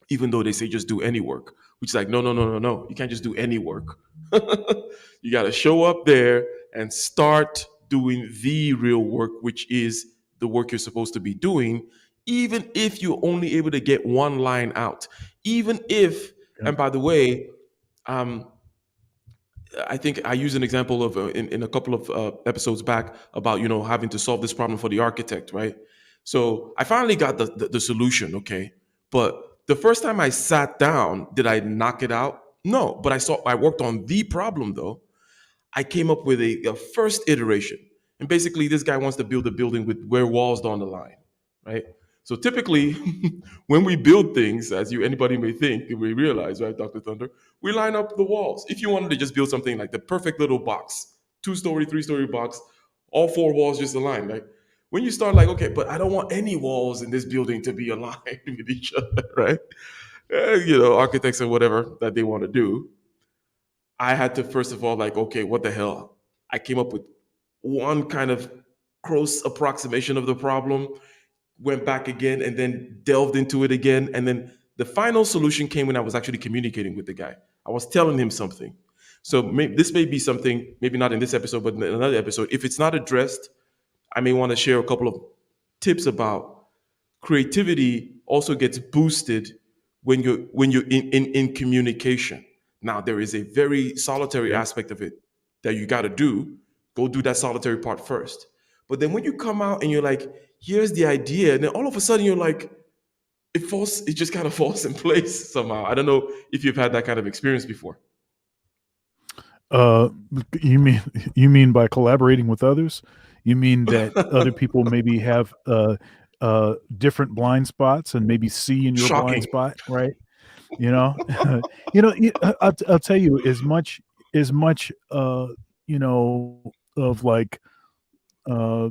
even though they say just do any work, which is like, no, no, no, no, no. You can't just do any work. You got to show up there and start doing the real work, which is the work you're supposed to be doing, even if you're only able to get one line out. Even if, Yeah. and by the way, um, I think I used an example of in a couple of episodes back about having to solve this problem for the architect, right? So I finally got the solution, okay. But the first time I sat down, did I knock it out? No, but I worked on the problem though. I came up with a first iteration. And basically, this guy wants to build a building with where walls down the line, right? So typically, when we build things, as anybody may think, we realize, right, Dr. Thunder, we line up the walls. If you wanted to just build something like the perfect little box, 2-story, 3-story box, all 4 walls just aligned, right? When you start like, okay, but I don't want any walls in this building to be aligned with each other, right? Architects and whatever that they want to do, I had to first of all, like, okay, what the hell? I came up with one kind of close approximation of the problem, went back again, and then delved into it again. And then the final solution came when I was actually communicating with the guy. I was telling him something. So this may be something, maybe not in this episode, but in another episode. If it's not addressed, I may want to share a couple of tips about creativity also gets boosted when you're in communication. Now there is a very solitary Yeah. aspect of it that you got to do. Go do that solitary part first. But then when you come out and you're like, here's the idea, and then all of a sudden you're like, it just kind of falls in place somehow. I don't know if you've had that kind of experience before. Uh, you mean you mean by collaborating with others? You mean that other people maybe have different blind spots and maybe see in your blind Shocking. spot, right? You know, I'll tell you as much of like uh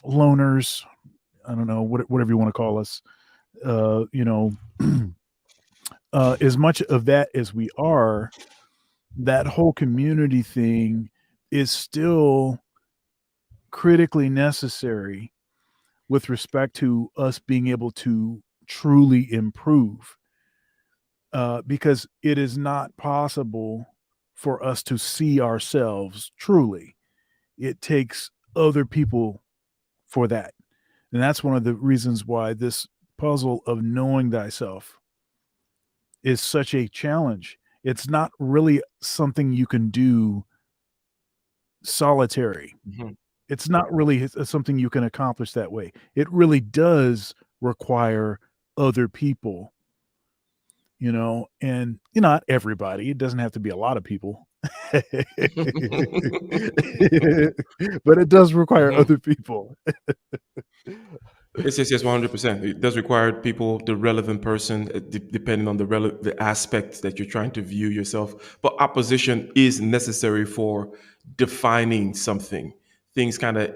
loners. I don't know whatever you want to call us. Uh, you know, as much of that as we are, that whole community thing is still critically necessary with respect to us being able to truly improve, because it is not possible for us to see ourselves truly. It takes other people for that. And that's one of the reasons why this puzzle of knowing thyself is such a challenge. It's not really something you can do solitary. Mhm. It's not really something you can accomplish that way. It really does require other people, and not everybody. It doesn't have to be a lot of people. But it does require Mhm. other people. Yes, yes, yes, 100%. It does require people, the relevant person, depending on the aspect that you're trying to view yourself. But opposition is necessary for defining something. Things kind of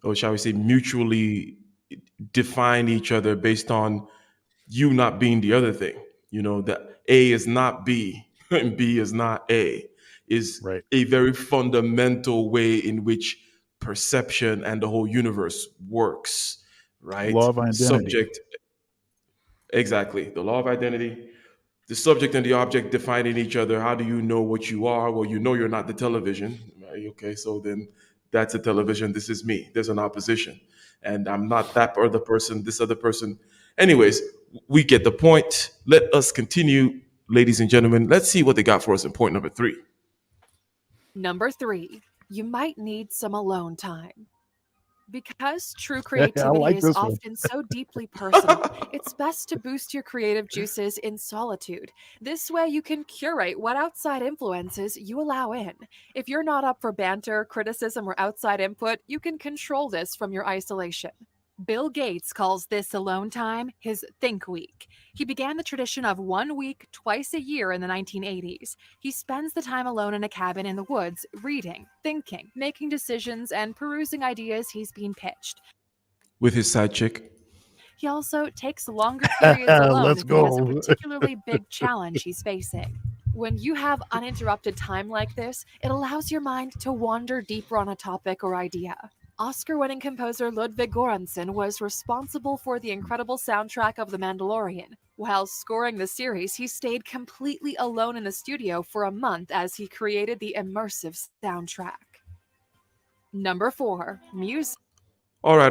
or shall we say, mutually define each other based on you not being the other thing. That A is not B and B is not A is Right. a very fundamental way in which perception and the whole universe works, right? Law of identity. Subject, exactly. The law of identity, the subject and the object defining each other. How do you know what you are? Well, you know you're not the television, right? Okay, so then that's a television. This is me. There's an opposition. And I'm not that other person, this other person. Anyways, we get the point. Let us continue. ladies and gentlemen, let's see what they got for us in point number 3. Number 3, you might need some alone time. Because true I creativity like is this one. often so deeply personal, it's best to boost your creative juices in solitude. This way, you can curate what outside influences you allow in. If you're not up for banter, criticism, or outside input, you can control this from your isolation. Bill Gates calls this alone time his Think Week. He began the tradition of 1 week twice a year in the 1980s. He spends the time alone in a cabin in the woods, reading, thinking, making decisions, and perusing ideas he's been pitched. With his side chick. He also takes longer periods alone Let's if he has a go. particularly big challenge he's facing. When you have uninterrupted time like this, it allows your mind to wander deeper on a topic or idea. Oscar-winning composer Ludwig Göransson was responsible for the incredible soundtrack of The Mandalorian. While scoring the series, he stayed completely alone in the studio for a month as he created the immersive soundtrack. Number 4, music. All right,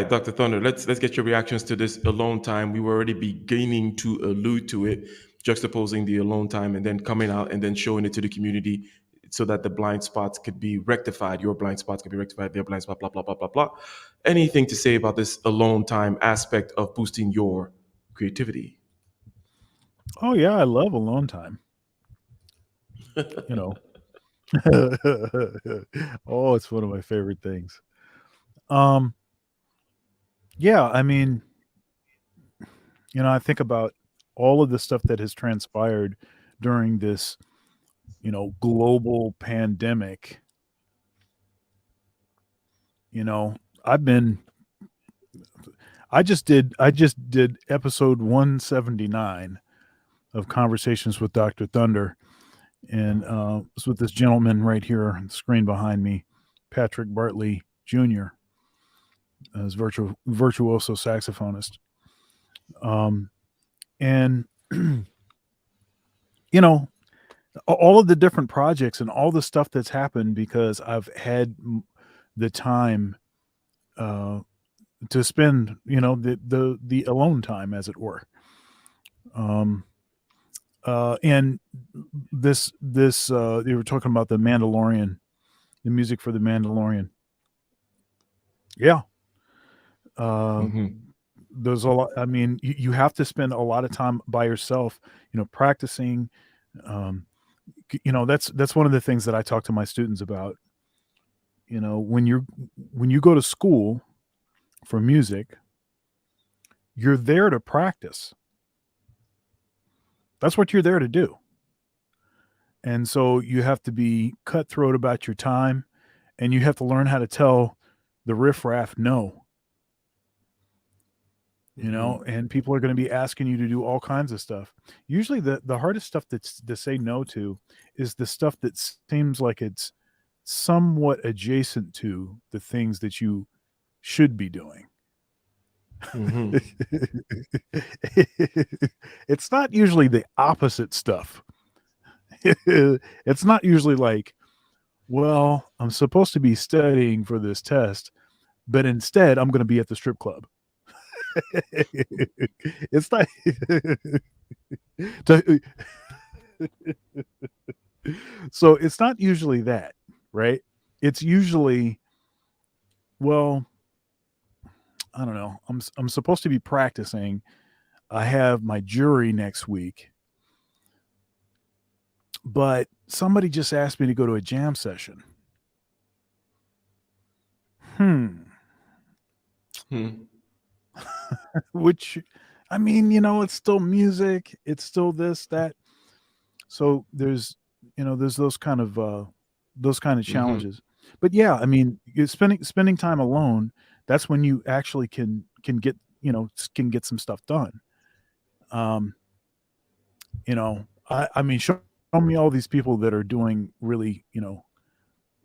Dr. Thunder. Let's get your reactions to this alone time. We were already beginning to allude to it, juxtaposing the alone time and then coming out and then showing it to the community so that the blind spots could be rectified. Your blind spots could be rectified, their blind spot, blah, blah, blah, blah, blah. Anything to say about this alone time aspect of boosting your creativity? Oh yeah, I love alone time. You know. Oh, it's one of my favorite things. Yeah, I mean, I think about all of the stuff that has transpired during this, global pandemic. I just did episode 179 of Conversations with Dr. Thunder, and it's with this gentleman right here on the screen behind me, Patrick Bartley Jr., as virtuoso saxophonist. And all of the different projects and all the stuff that's happened because I've had the time to spend, the alone time, as it were. And this you were talking about the Mandalorian, the music for the Mandalorian. Yeah. There's a lot. I mean, you have to spend a lot of time by yourself, practicing. That's one of the things that I talk to my students about. When you go to school for music, you're there to practice. That's what you're there to do. And so you have to be cutthroat about your time, and you have to learn how to tell the riffraff no. And people are going to be asking you to do all kinds of stuff. Usually the hardest stuff to say no to is the stuff that seems like it's somewhat adjacent to the things that you should be doing. It's not usually the opposite stuff. It's not usually like, well, I'm supposed to be studying for this test, but instead I'm going to be at the strip club. It's not so it's not usually that, right? It's usually, well, I don't know. I'm supposed to be practicing. I have my jury next week, but somebody just asked me to go to a jam session. Which, I mean, it's still music. It's still this, that. So there's those kind of challenges. But yeah, I mean, you're spending time alone. That's when you actually can get some stuff done. I mean, show me all these people that are doing really,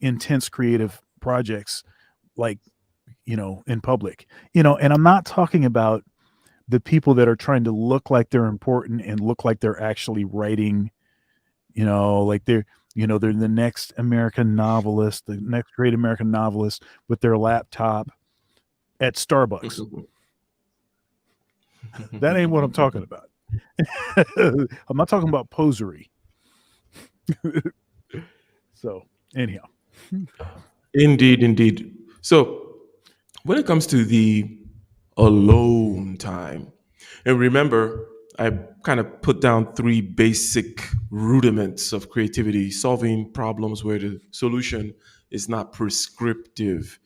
intense creative projects, like, in public, and I'm not talking about the people that are trying to look like they're important and look like they're actually writing, like they're the next American novelist, the next great American novelist with their laptop at Starbucks. That ain't what I'm talking about. I'm not talking about posery. So anyhow, Indeed, indeed. So when it comes to the alone time, and remember, I kind of put down three basic rudiments of creativity: solving problems where the solution is not prescriptive.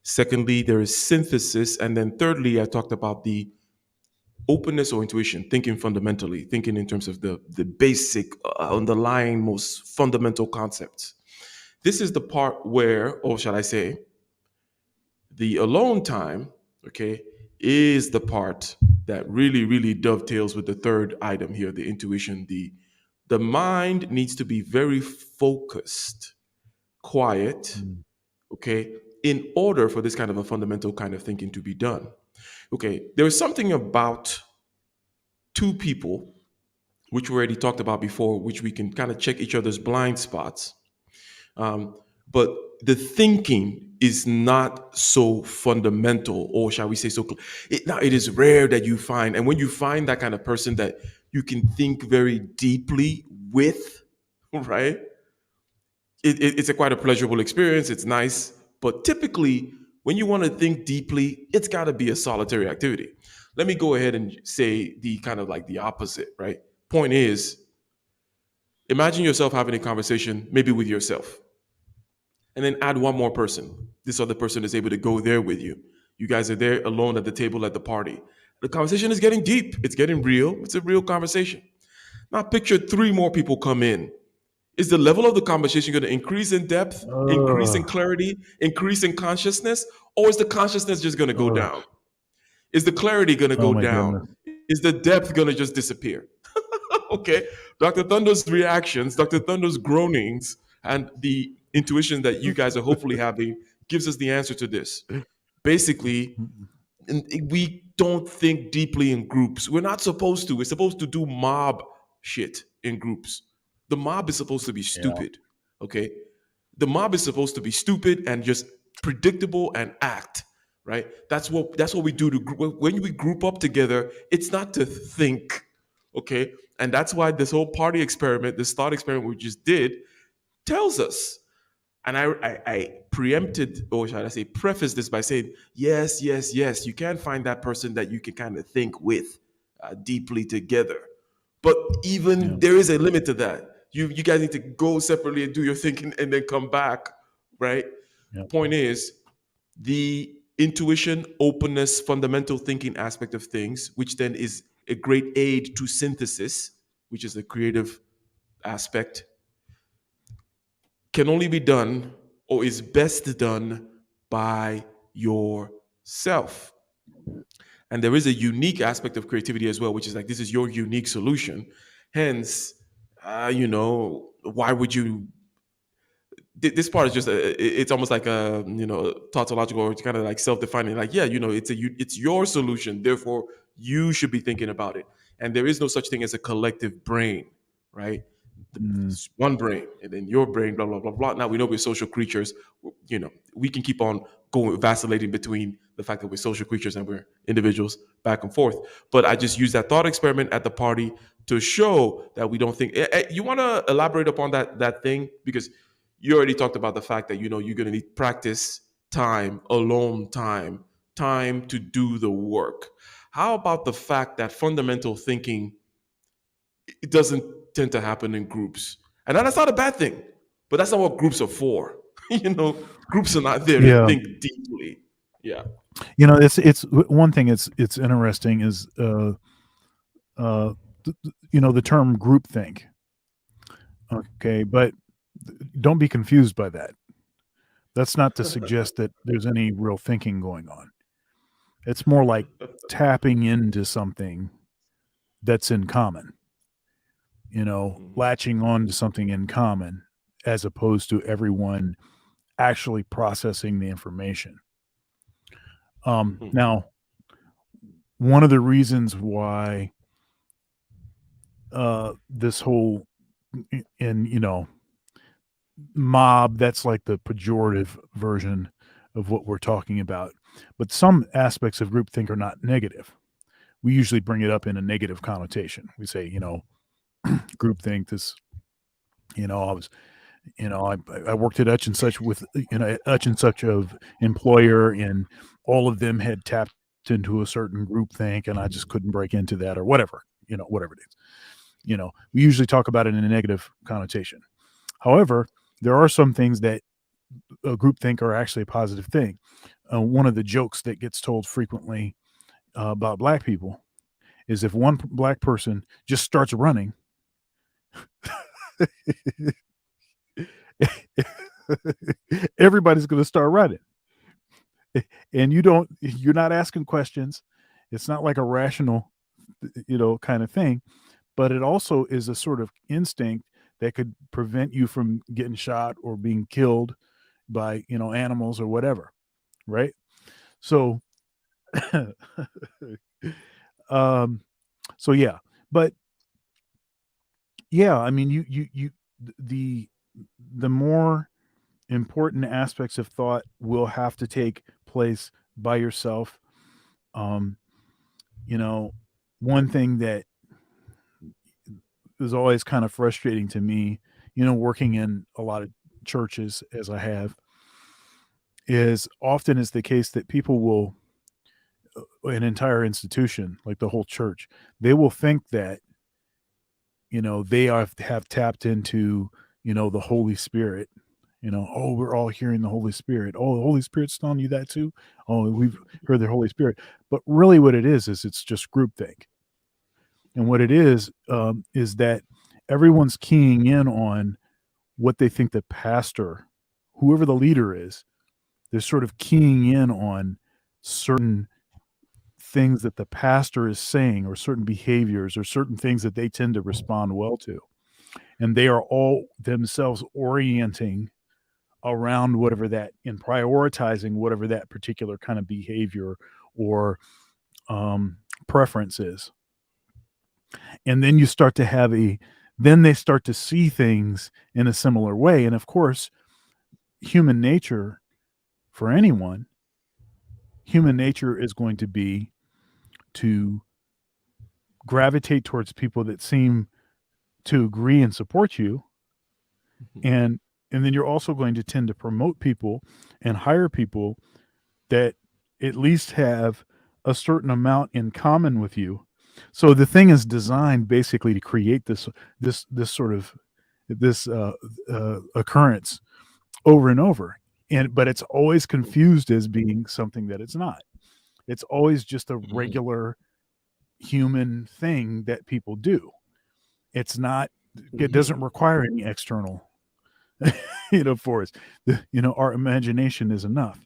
Secondly, there is synthesis. And then thirdly, I talked about the openness or intuition, thinking fundamentally, thinking in terms of the basic, underlying, most fundamental concepts. This is the part where, or shall I say, the alone time, okay, is the part that really, really dovetails with the third item here, the intuition. The mind needs to be very focused, quiet, mm, okay, in order for this kind of a fundamental kind of thinking to be done. Okay, there is something about two people, which we already talked about before, which we can kind of check each other's blind spots. Um, but the thinking is not so fundamental, or shall we say so. Now, it is rare that you find, and when you find that kind of person that you can think very deeply with, right? It's a quite a pleasurable experience. It's nice, but typically, when you want to think deeply, it's got to be a solitary activity. Let me go ahead and say the kind of like the opposite, right? Point is, imagine yourself having a conversation, maybe with yourself, and then add one more person. This other person is able to go there with you. You guys are there alone at the table at the party. The conversation is getting deep. It's getting real. It's a real conversation. Now picture three more people come in. Is the level of the conversation going to increase in depth, increase in uh, clarity, increase in consciousness, or is the consciousness just going to go uh, down? Is the clarity going to oh go my down? goodness. Is the depth going to just disappear? Okay. Dr. Thunder's reactions, Dr. Thunder's groanings, and the intuition that you guys are hopefully having gives us the answer to this. Basically, we don't think deeply in groups. We're not supposed to. We're supposed to do mob shit in groups. The mob is supposed to be Yeah. stupid. Okay. The mob is supposed to be stupid and just predictable and act, right? That's what we do to when we group up together. It's not to think, okay? And that's why this whole party experiment, this thought experiment we just did, tells us. And I preempted, or should I say, preface this by saying, yes, yes, yes, you can find that person that you can kind of think with deeply together. But Yeah. even there is a limit to that. You guys need to go separately and do your thinking and then come back, right? Yeah. Point is, the intuition, openness, fundamental thinking aspect of things, which then is a great aid to synthesis, which is the creative aspect, can only be done or is best done by yourself. And there is a unique aspect of creativity as well, which is like this is your unique solution. Hence, why would you this part is just it's almost like a tautological, or it's kind of like self-defining, like, yeah, it's your solution, therefore you should be thinking about it. And there is no such thing as a collective brain, right? Mm, It's one brain, and then your brain, blah blah blah blah. Now we know we're social creatures. We can keep on going vacillating between the fact that we're social creatures and we're individuals, back and forth. But I just use that thought experiment at the party to show that we don't think. You want to elaborate upon that thing, because you already talked about the fact that you're going to need practice, time, alone time, time to do the work. How about the fact that fundamental thinking, it doesn't tend to happen in groups? And that's not a bad thing, but that's not what groups are for. Groups are not there to yeah. think deeply. Yeah. It's one thing. It's interesting is the term groupthink. Okay, but don't be confused by that. That's not to suggest that there's any real thinking going on. It's more like tapping into something that's in common, Mhm. latching on to something in common, as opposed to everyone actually processing the information. Mhm. Now, one of the reasons why this whole mob, that's like the pejorative version of what we're talking about, but some aspects of groupthink are not negative. we usually bring it up in a negative connotation. We say, groupthink, this, I was, I worked at such and such with, such and such of employer, and all of them had tapped into a certain groupthink, and I just couldn't break into that, or whatever, whatever it is. We usually talk about it in a negative connotation. However, there are some things that a groupthink are actually a positive thing. One of the jokes that gets told frequently about black people is if one black person just starts running, everybody's going to start running. And you're not asking questions. It's not like a rational, kind of thing, but it also is a sort of instinct that could prevent you from getting shot or being killed by, animals or whatever. Right. So, so yeah, but yeah, I mean, the more important aspects of thought will have to take place by yourself. One thing that is always kind of frustrating to me, working in a lot of churches as I have, is often is the case that people will, an entire institution, like the whole church, they will think that, they have tapped into, the Holy Spirit. Oh, we're all hearing the Holy Spirit. Oh, the Holy Spirit's telling you that too. Oh, we've heard the Holy Spirit. But really what it is it's just groupthink. And what it is that everyone's keying in on what they think the pastor, whoever the leader is, they're sort of keying in on certain things that the pastor is saying, or certain behaviors, or certain things that they tend to respond well to. And they are all themselves orienting around whatever that, and prioritizing whatever that particular kind of behavior or preference is. And then you start to have then they start to see things in a similar way. And of course, human nature, for anyone, human nature is going to be to gravitate towards people that seem to agree and support you. And then you're also going to tend to promote people and hire people that at least have a certain amount in common with you. So the thing is designed basically to create this sort of occurrence over and over. But it's always confused as being something that it's not. It's always just a regular human thing that people do. It's not, it doesn't require any external, force. Our imagination is enough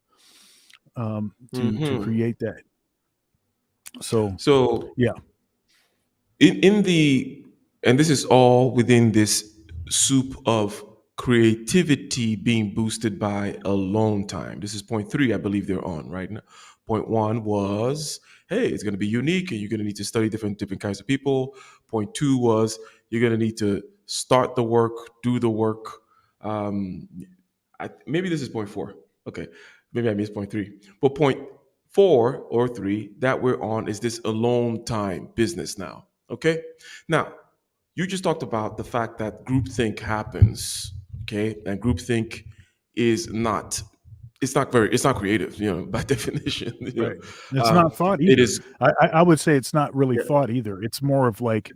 to create that. So yeah. And this is all within this soup of creativity being boosted by alone time. This is point 3, I believe they're on right now. Point 1 was, hey, it's going to be unique and you're going to need to study different kinds of people. Point 2 was, you're going to need to start the work, do the work. Maybe this is point 4. Okay, maybe I missed point 3. But point 4 or 3 that we're on is this alone time business now. Okay, now you just talked about the fact that groupthink happens. Okay, and groupthink is not. It's not creative, by definition. Right. It's not thought either. It is. I would say it's not really thought either. It's more of like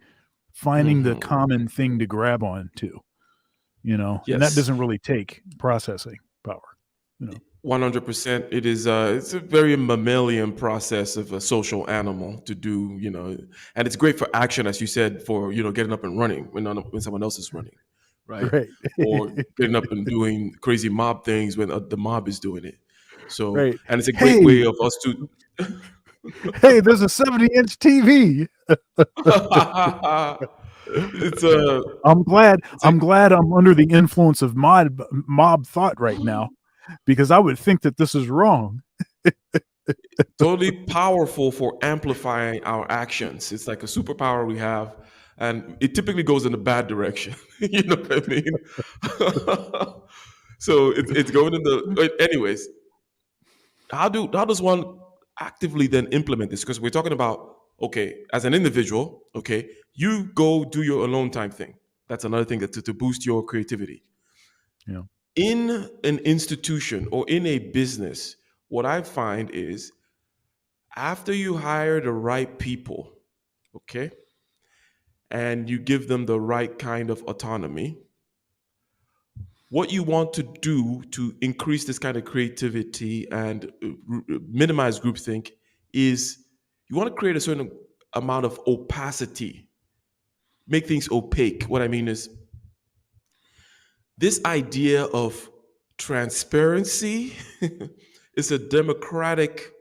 finding the common thing to grab on to, and that doesn't really take processing power. 100%. It is. It's a very mammalian process of a social animal to do. And it's great for action, as you said, for getting up and running when someone else is running, right? Or getting up and doing crazy mob things when the mob is doing it. So, and it's a great way of us to. Hey, there's a 70-inch TV. It's I'm glad I'm under the influence of mob thought right now, because I would think that this is wrong. Totally powerful for amplifying our actions. It's like a superpower we have, and it typically goes in a bad direction. You know what I mean? So it's going in the. Anyways, how does one actively then implement this? Because we're talking about Okay, as an individual, okay, you go do your alone time thing. That's another thing to boost your creativity. Yeah. In an institution or in a business, what I find is after you hire the right people, okay, and you give them the right kind of autonomy, what you want to do to increase this kind of creativity and minimize groupthink is you want to create a certain amount of opacity, make things opaque. What I mean is this idea of transparency is a democratic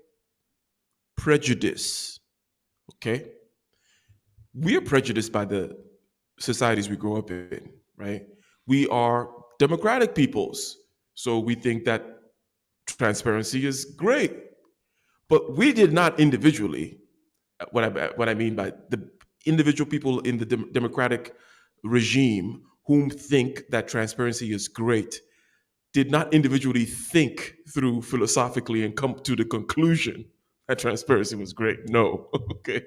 prejudice. Okay, we are prejudiced by the societies we grow up in, right? We are democratic peoples, so we think that transparency is great. But we did not individually. What I mean by the individual people in the democratic regime whom think that transparency is great did not individually think through philosophically and come to the conclusion that transparency was great. No, okay,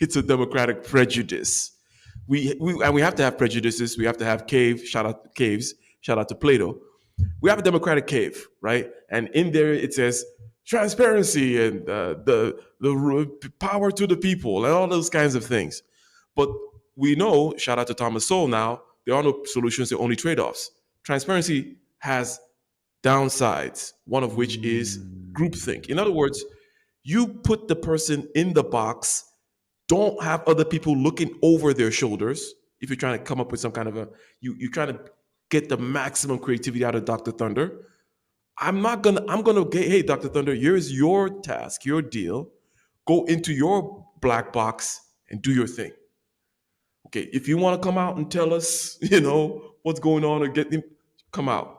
it's a democratic prejudice. We have to have prejudices. We have to have cave. Shout out to caves. Shout out to Plato. We have a democratic cave, right? And in there it says transparency and the power to the people and all those kinds of things. But we know, shout out to Thomas Sowell now, there are no solutions, there are only trade-offs. Transparency has downsides, one of which is groupthink. In other words, you put the person in the box, don't have other people looking over their shoulders. If you're trying to come up with some kind of you're trying to get the maximum creativity out of Dr. Thunder. I'm gonna get, hey, Dr. Thunder, here's your task, your deal. Go into your black box and do your thing. Okay, if you want to come out and tell us, what's going on or get them, come out.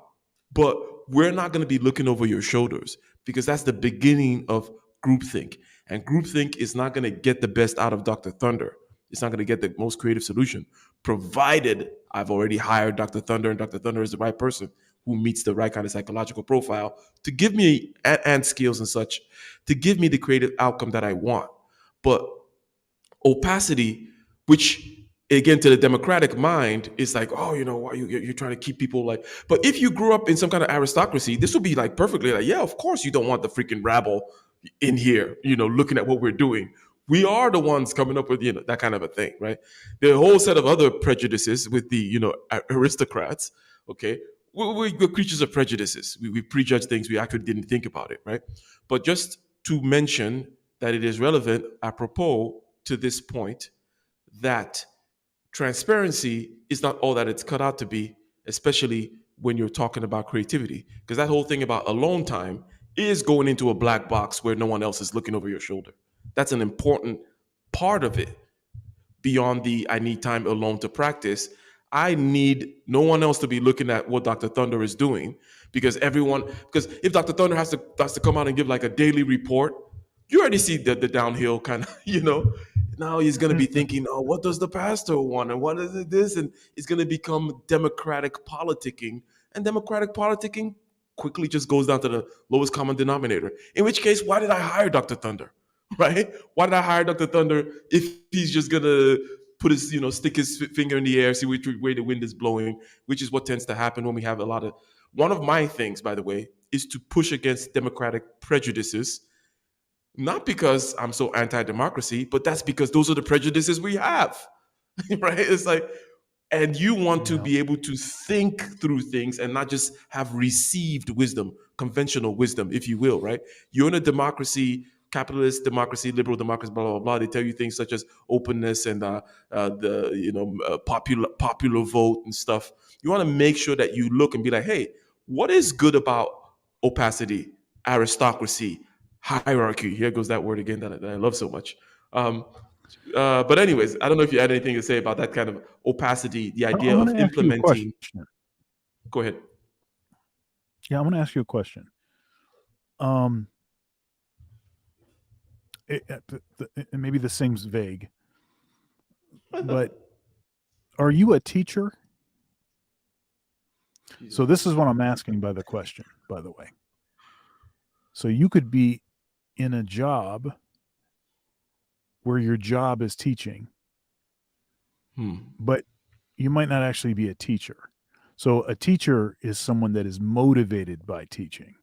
But we're not going to be looking over your shoulders because that's the beginning of groupthink. And groupthink is not going to get the best out of Dr. Thunder. It's not going to get the most creative solution, provided I've already hired Dr. Thunder and Dr. Thunder is the right person who meets the right kind of psychological profile to give me and skills and such to give me the creative outcome that I want. But opacity, which again to the democratic mind is like, oh, why you're trying to keep people like. But if you grew up in some kind of aristocracy, this would be like perfectly like, yeah, of course you don't want the freaking rabble in here, looking at what we're doing. We are the ones coming up with that kind of a thing, right? There are a whole set of other prejudices with the aristocrats. Okay, we're creatures of prejudices. We prejudge things we actually didn't think about it, right? But just to mention that it is relevant apropos to this point that transparency is not all that it's cut out to be, especially when you're talking about creativity. Because that whole thing about alone time is going into a black box where no one else is looking over your shoulder. That's an important part of it. Beyond the I need time alone to practice, I need no one else to be looking at what Dr. Thunder is doing because if Dr. Thunder has to come out and give like a daily report, you already see the downhill kind of, now he's going to be thinking, oh, what does the pastor want? And what is it this? And it's going to become democratic politicking. And democratic politicking quickly just goes down to the lowest common denominator. In which case, why did I hire Dr. Thunder? Right? Why did I hire Dr. Thunder if he's just going to put his, stick his finger in the air, see which way the wind is blowing, which is what tends to happen when we have one of my things, by the way, is to push against democratic prejudices. Not because I'm so anti-democracy, but that's because those are the prejudices we have, right? It's like, and you want to be able to think through things and not just have received wisdom, conventional wisdom, if you will, right? You're in a democracy, capitalist democracy, liberal democracy, blah, blah, blah. They tell you things such as openness and popular vote and stuff. You want to make sure that you look and be like, hey, what is good about opacity, aristocracy, hierarchy? Here goes that word again that I love so much. But anyways, I don't know if you had anything to say about that kind of opacity, the idea of implementing. Go ahead. Yeah, I'm going to ask you a question. Maybe this seems vague, but are you a teacher? So this is what I'm asking by the question, by the way. So you could be in a job where your job is teaching, but you might not actually be a teacher. So a teacher is someone that is motivated by teaching.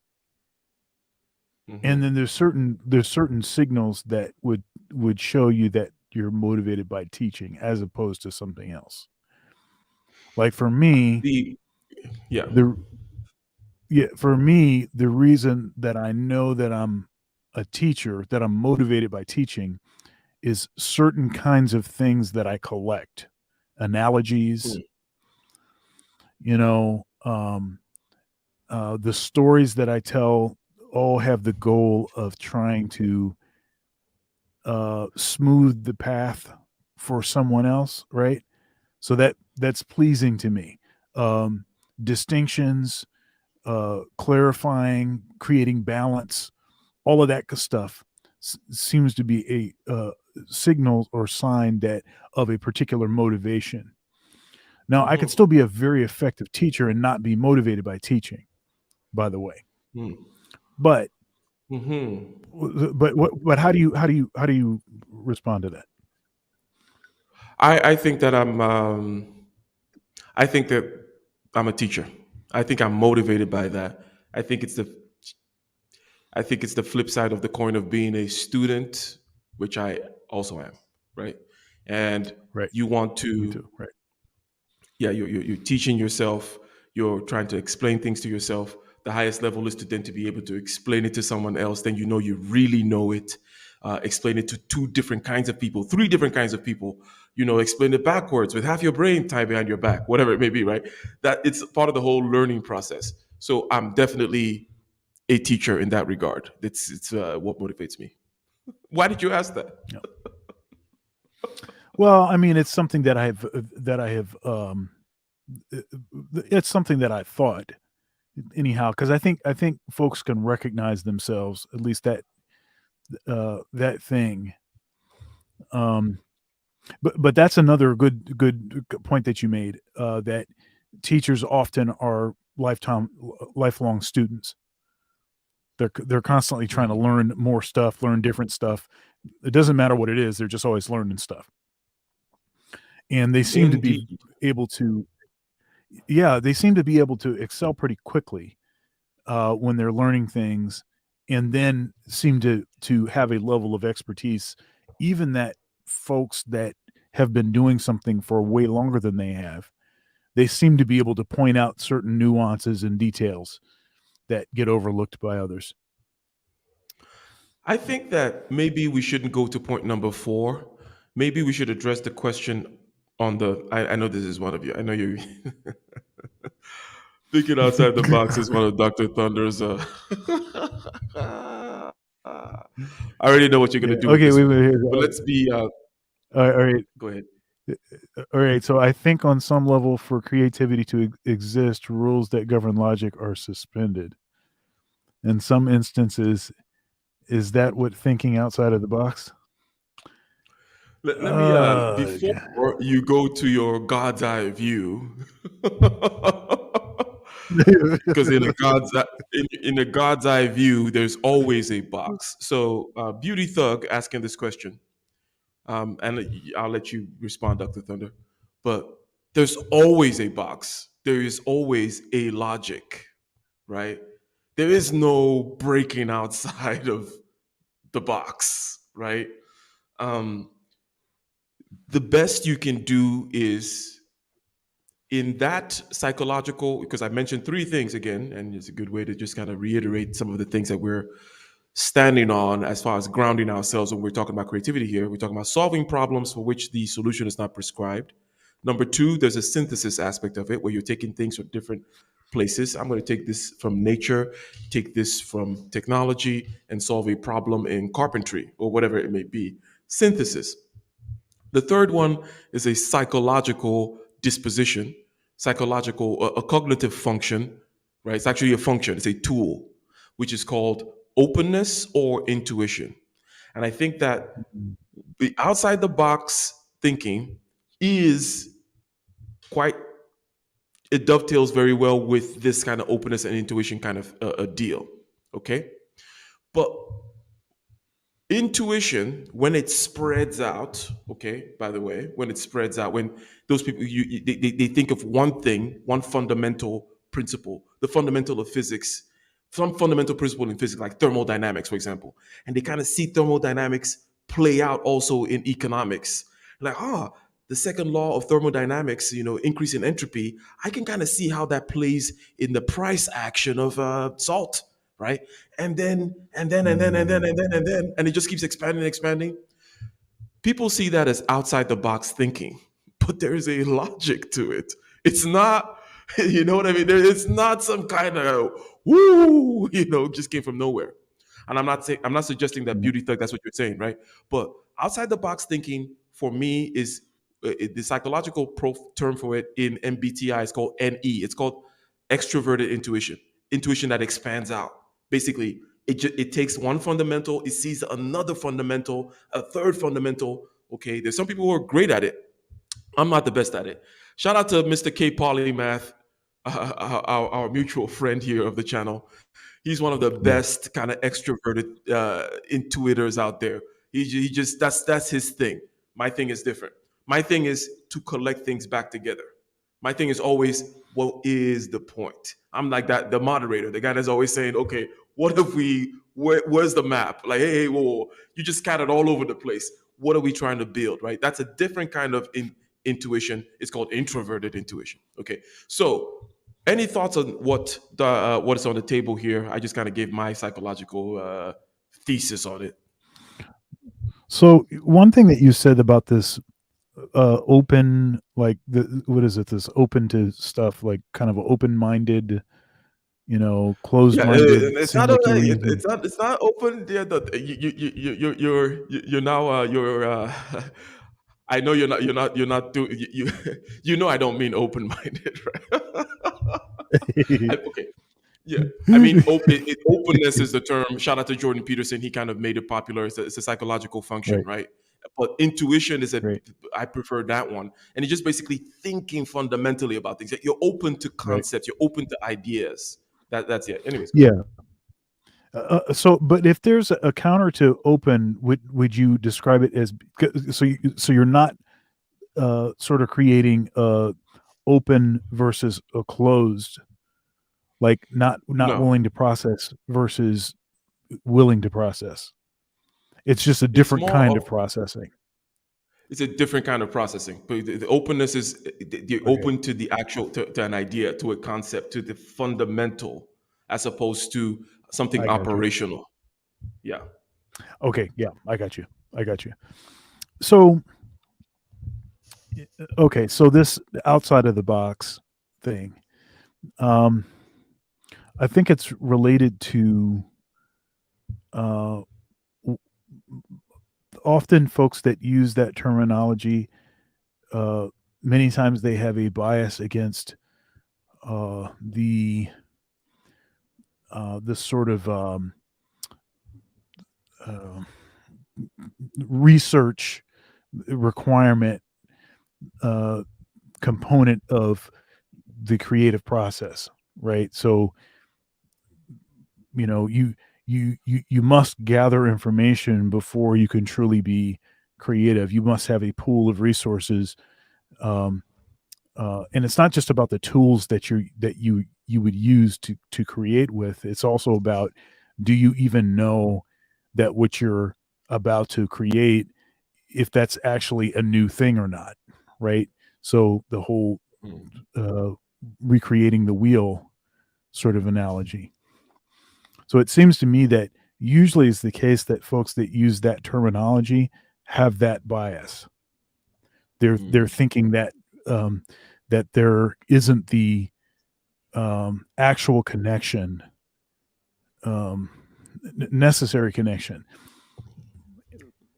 And then there's certain signals that would show you that you're motivated by teaching as opposed to something else. Like for me, for me, the reason that I know that I'm a teacher, that I'm motivated by teaching, is certain kinds of things that I collect. Analogies, the stories that I tell all have the goal of trying to smooth the path for someone else, right? So that's pleasing to me. Distinctions, clarifying, creating balance, all of that stuff seems to be a signal or sign that of a particular motivation. Now, I could still be a very effective teacher and not be motivated by teaching, by the way. But but how do you respond to that? I think that I'm a teacher. I think I'm motivated by that. I think it's the flip side of the coin of being a student, which I also am, right? And you want to, Me too, right? Yeah, you're teaching yourself. You're trying to explain things to yourself. The highest level is to then to be able to explain it to someone else. Then you know you really know it. Explain it to 2 different kinds of people, 3 different kinds of people. Explain it backwards with half your brain tied behind your back, whatever it may be, right? That it's part of the whole learning process. So I'm definitely a teacher in that regard. It's what motivates me. Why did you ask that? Yeah. Well, I mean, it's something that I have it's something that I thought anyhow, because I think folks can recognize themselves, at least that thing. But that's another good point that you made, that teachers often are lifelong students. They're constantly trying to learn more stuff, learn different stuff. It doesn't matter what it is; they're just always learning stuff. And they seem to be able to, they seem to be able to excel pretty quickly when they're learning things, and then seem to have a level of expertise, even that folks that have been doing something for way longer than they seem to be able to point out certain nuances and details that get overlooked by others. I think that maybe we shouldn't go to point number 4. Maybe we should address the question on the. I know this is one of you. I know you. Thinking outside the box is one of Dr. Thunder's. I already know what you're going to do. Okay, with this wait. But let's be. All right. Go ahead. All right. So I think on some level, for creativity to exist, rules that govern logic are suspended. In some instances, is that what thinking outside of the box? Let me before you go to your God's eye view, because in a God's eye view, there's always a box. So, Beauty Thug asking this question, and I'll let you respond, Dr. Thunder. But there's always a box. There is always a logic, right? There is no breaking outside of the box, right? The best you can do is in that psychological, because I mentioned 3 things again, and it's a good way to just kind of reiterate some of the things that we're standing on as far as grounding ourselves when we're talking about creativity here. We're talking about solving problems for which the solution is not prescribed. Number 2, there's a synthesis aspect of it where you're taking things from different places. I'm going to take this from nature, take this from technology, and solve a problem in carpentry or whatever it may be. Synthesis. The third one is a psychological disposition, a cognitive function, right? It's actually a function, it's a tool, which is called openness or intuition. And I think that the outside the box thinking is it dovetails very well with this kind of openness and intuition kind of a deal. Okay. But Intuition, when it spreads out, okay, by the way, when it spreads out, when those people, they think of one thing, one fundamental principle, the fundamental of physics, some fundamental principle in physics, like thermodynamics, for example, and they kind of see thermodynamics play out also in economics. Like, the second law of thermodynamics, increase in entropy, I can kind of see how that plays in the price action of salt, right? And it just keeps expanding and expanding. People see that as outside the box thinking, but there is a logic to it. It's not, you know what I mean? It's not some kind of woo, just came from nowhere. And I'm not suggesting that beauty thug, that's what you're saying, right? But outside the box thinking for me is the psychological term for it in MBTI is called NE. It's called extroverted intuition, intuition that expands out. Basically, it takes one fundamental, it sees another fundamental, a third fundamental. Okay, there's some people who are great at it. I'm not the best at it. Shout out to Mr. K Polymath, our mutual friend here of the channel. He's one of the best kind of extroverted intuitors out there. He just that's his thing. My thing is different. My thing is to collect things back together. My thing is always, what is the point? I'm like that, the moderator, the guy that's always saying, okay, what if where's the map? Like, hey, whoa, you just scattered all over the place. What are we trying to build, right? That's a different kind of intuition. It's called introverted intuition. Okay, so any thoughts on what is on the table here? I just kind of gave my psychological thesis on it. So one thing that you said about this open, like what is it? This open to stuff, like kind of open-minded, closed-minded. Yeah, it's not. It's not open. Yeah, you're now. I know you're not. You're not doing. You know I don't mean open-minded, right? Okay. Yeah, I mean, openness is the term. Shout out to Jordan Peterson. He kind of made it popular. It's a psychological function, right? But intuition is I prefer that one. And it's just basically thinking fundamentally about things. You're open to concepts. You're open to ideas. That's it. Anyways. Yeah. So, but if there's a counter to open, would you describe it as, so you're not sort of creating a open versus a closed, like not No. willing to process versus willing to process. It's just a different kind of processing. It's a different kind of processing. But the openness is you're open to the actual, to an idea, to a concept, to the fundamental, as opposed to something operational. Yeah. Okay. Yeah, I got you. So, okay. So this outside of the box thing, I think it's related to often folks that use that terminology, many times they have a bias against this sort of research requirement component of the creative process, right? So, you must gather information before you can truly be creative. You must have a pool of resources, and it's not just about the tools that you would use to create with. It's also about, do you even know that what you're about to create, if that's actually a new thing or not, right? So the whole recreating the wheel sort of analogy. So it seems to me that usually it's the case that folks that use that terminology have that bias. They're thinking that that there isn't the actual connection, necessary connection.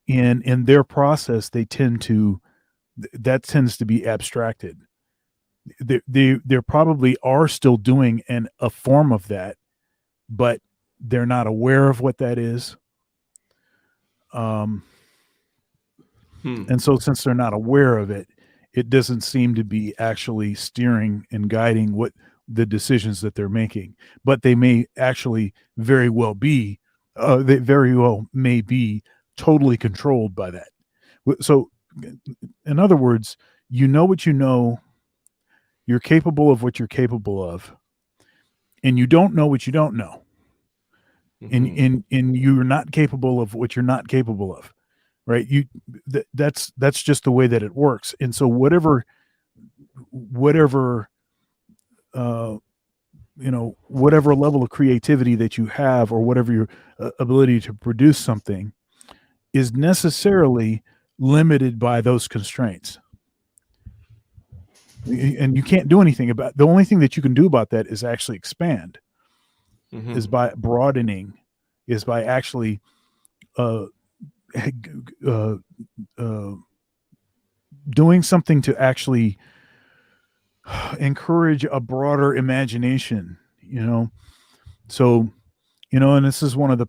In their process, that tends to be abstracted. They probably are still doing a form of that, but they're not aware of what that is. And so since they're not aware of it, it doesn't seem to be actually steering and guiding what the decisions that they're making. But they may actually very well be, they very well may be totally controlled by that. So, in other words, you know what you know, you're capable of what you're capable of, and you don't know what you don't know. And you're not capable of what you're not capable of, right? That's just the way that it works. And so whatever whatever level of creativity that you have, or whatever your ability to produce something, is necessarily limited by those constraints. And you can't do anything about it. The only thing that you can do about that is actually expand, is by broadening, is by actually doing something to actually encourage a broader imagination, So, and this is one of the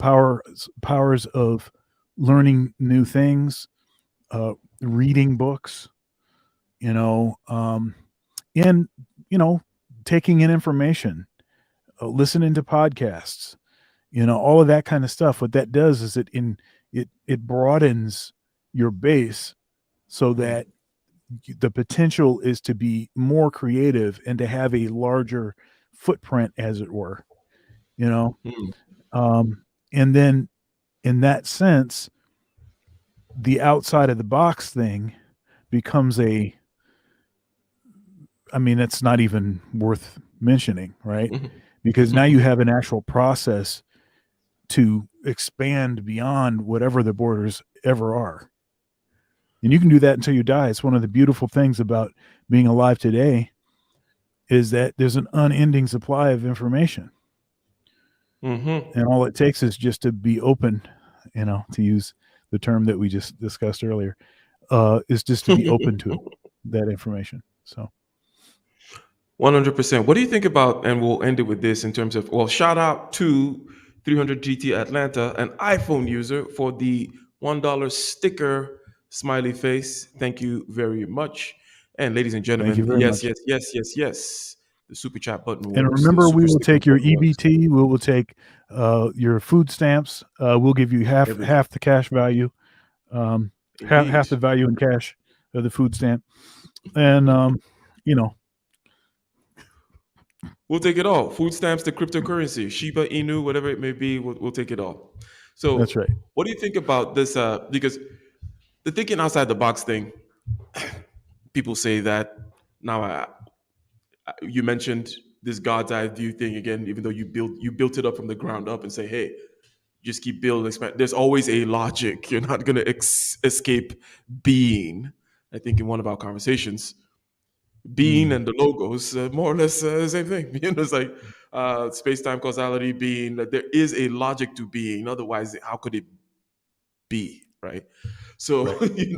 powers of learning new things, reading books, and taking in information, listening to podcasts, all of that kind of stuff. What that does is it broadens your base, so that the potential is to be more creative and to have a larger footprint, as it were, and then in that sense, the outside of the box thing becomes it's not even worth mentioning, right? Because now you have an actual process to expand beyond whatever the borders ever are. And you can do that until you die. It's one of the beautiful things about being alive today, is that there's an unending supply of information. And all it takes is just to be open, to use the term that we just discussed earlier, is just to be open to that information. So 100%. What do you think about, and we'll end it with this in terms of, well, shout out to 300 GT Atlanta, an iPhone user, for the $1 sticker smiley face. Thank you very much. And ladies and Thank you gentlemen, very yes, much. yes. The super chat button works. And The remember, we super will sticker take your button works. EBT. We will take your food stamps. We'll give you half the cash value, half the value in cash of the food stamp, and we'll take it all. Food stamps, the cryptocurrency, Shiba Inu, whatever it may be, we'll take it all. So that's right. What do you think about this? Because the thinking outside the box thing, people say that now. You mentioned this God's eye view thing again, even though you built it up from the ground up and say, hey, just keep building, expand. There's always a logic. You're not going to escape being. I think in one of our conversations, being and the logos, more or less the same thing. It's like space-time causality, being. That there is a logic to being. Otherwise, how could it be, right? So Right.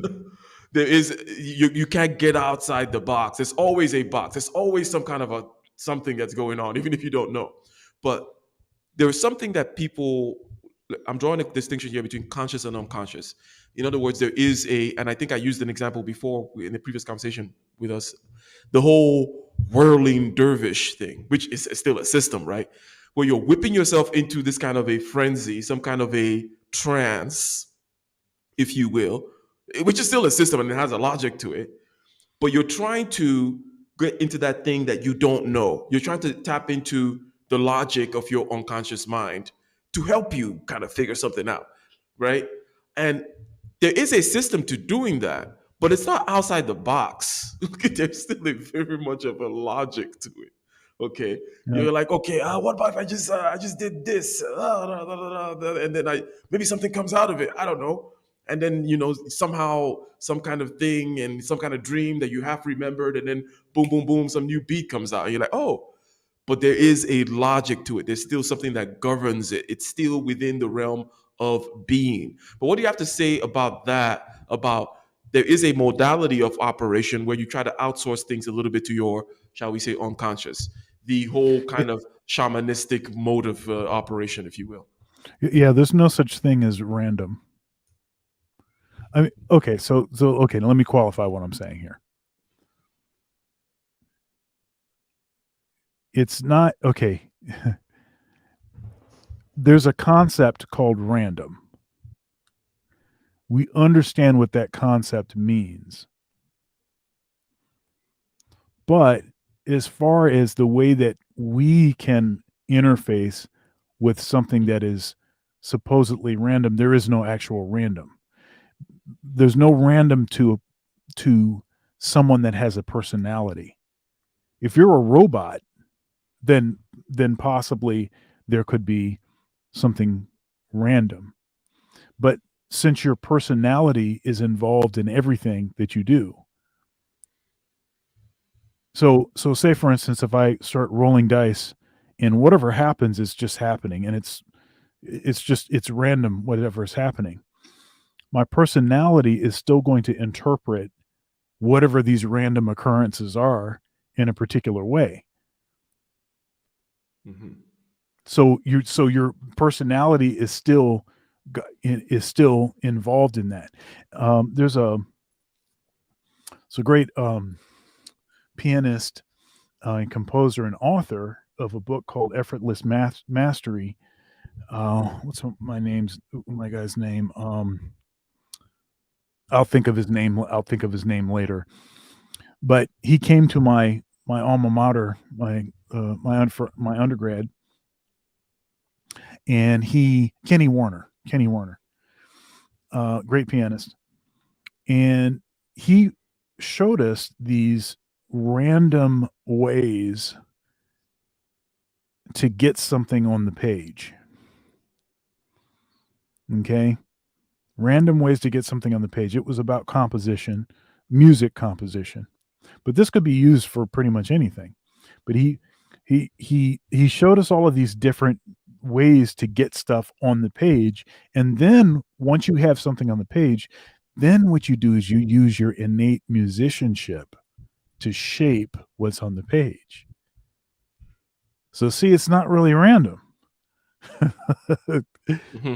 there is, you can't get outside the box. There's always a box. There's always some kind of something that's going on, even if you don't know. But there is something that people. I'm drawing a distinction here between conscious and unconscious. In other words, there is and I think I used an example before in the previous conversation with us, the whole whirling dervish thing, which is still a system, right? Where you're whipping yourself into this kind of a frenzy, some kind of a trance, if you will, which is still a system and it has a logic to it. But you're trying to get into that thing that you don't know. You're trying to tap into the logic of your unconscious mind to help you kind of figure something out, right? And there is a system to doing that, but it's not outside the box. There's still very much of a logic to it. Okay, you're like, okay, what about if I just did this, and then maybe something comes out of it. I don't know. And then somehow some kind of thing and some kind of dream that you have remembered, and then boom, boom, boom, some new beat comes out. And you're like, oh, but there is a logic to it. There's still something that governs it. It's still within the realm of being. But what do you have to say about that? About there is a modality of operation where you try to outsource things a little bit to your, shall we say, unconscious. The whole kind of shamanistic mode of operation, if you will. Yeah, there's no such thing as random. I mean, okay, so okay, let me qualify what I'm saying here. It's not okay. There's a concept called random. We understand what that concept means. But as far as the way that we can interface with something that is supposedly random, there is no actual random. There's no random to someone that has a personality. If you're a robot, then possibly there could be something random. But since your personality is involved in everything that you do, so say for instance, if I start rolling dice and whatever happens is just happening, and it's random whatever is happening, my personality is still going to interpret whatever these random occurrences are in a particular way. Mm-hmm. So your personality is still involved in that. There's a great pianist and composer and author of a book called Effortless Mastery. What's my guy's name? I'll think of his name later. But he came to my alma mater, my undergrad, and Kenny Warner, great pianist, and he showed us these random ways to get something on the page. Okay? Random ways to get something on the page. It was about composition, music composition. But this could be used for pretty much anything. But he showed us all of these different ways to get stuff on the page. And then once you have something on the page, then what you do is you use your innate musicianship to shape what's on the page. So see, it's not really random. Mm-hmm.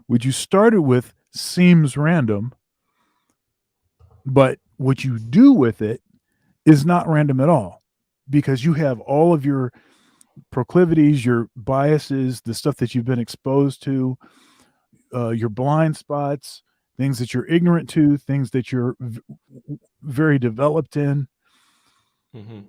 What you started with seems random, but what you do with it is not random at all, because you have all of your proclivities, your biases, the stuff that you've been exposed to, your blind spots, things that you're ignorant to, things that you're very developed in. Mm-hmm.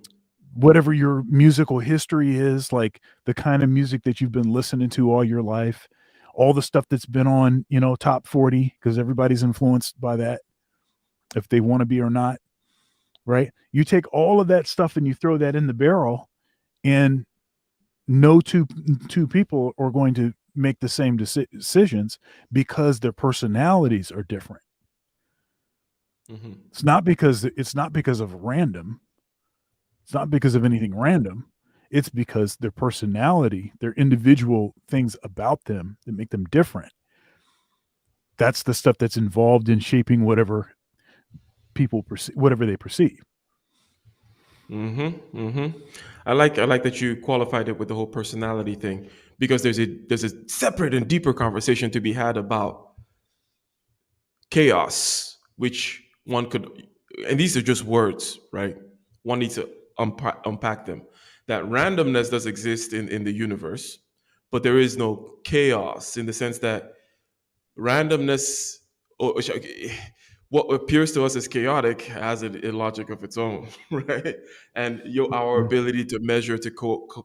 Whatever your musical history is, like the kind of music that you've been listening to all your life, all the stuff that's been on, top 40, because everybody's influenced by that, if they want to be or not, right? You take all of that stuff and you throw that in the barrel, and no two people are going to make the same decisions because their personalities are different. Mm-hmm. It's not because of random. It's not because of anything random. It's because their personality, their individual things about them that make them different. That's the stuff that's involved in shaping whatever people perceive, whatever they perceive. Mm-hmm. Mm-hmm. I like that you qualified it with the whole personality thing, because there's a separate and deeper conversation to be had about chaos, which one could, and these are just words, right? One needs to unpack them. That randomness does exist in the universe, but there is no chaos in the sense that randomness, or what appears to us as chaotic has a logic of its own, right? And our ability to measure, to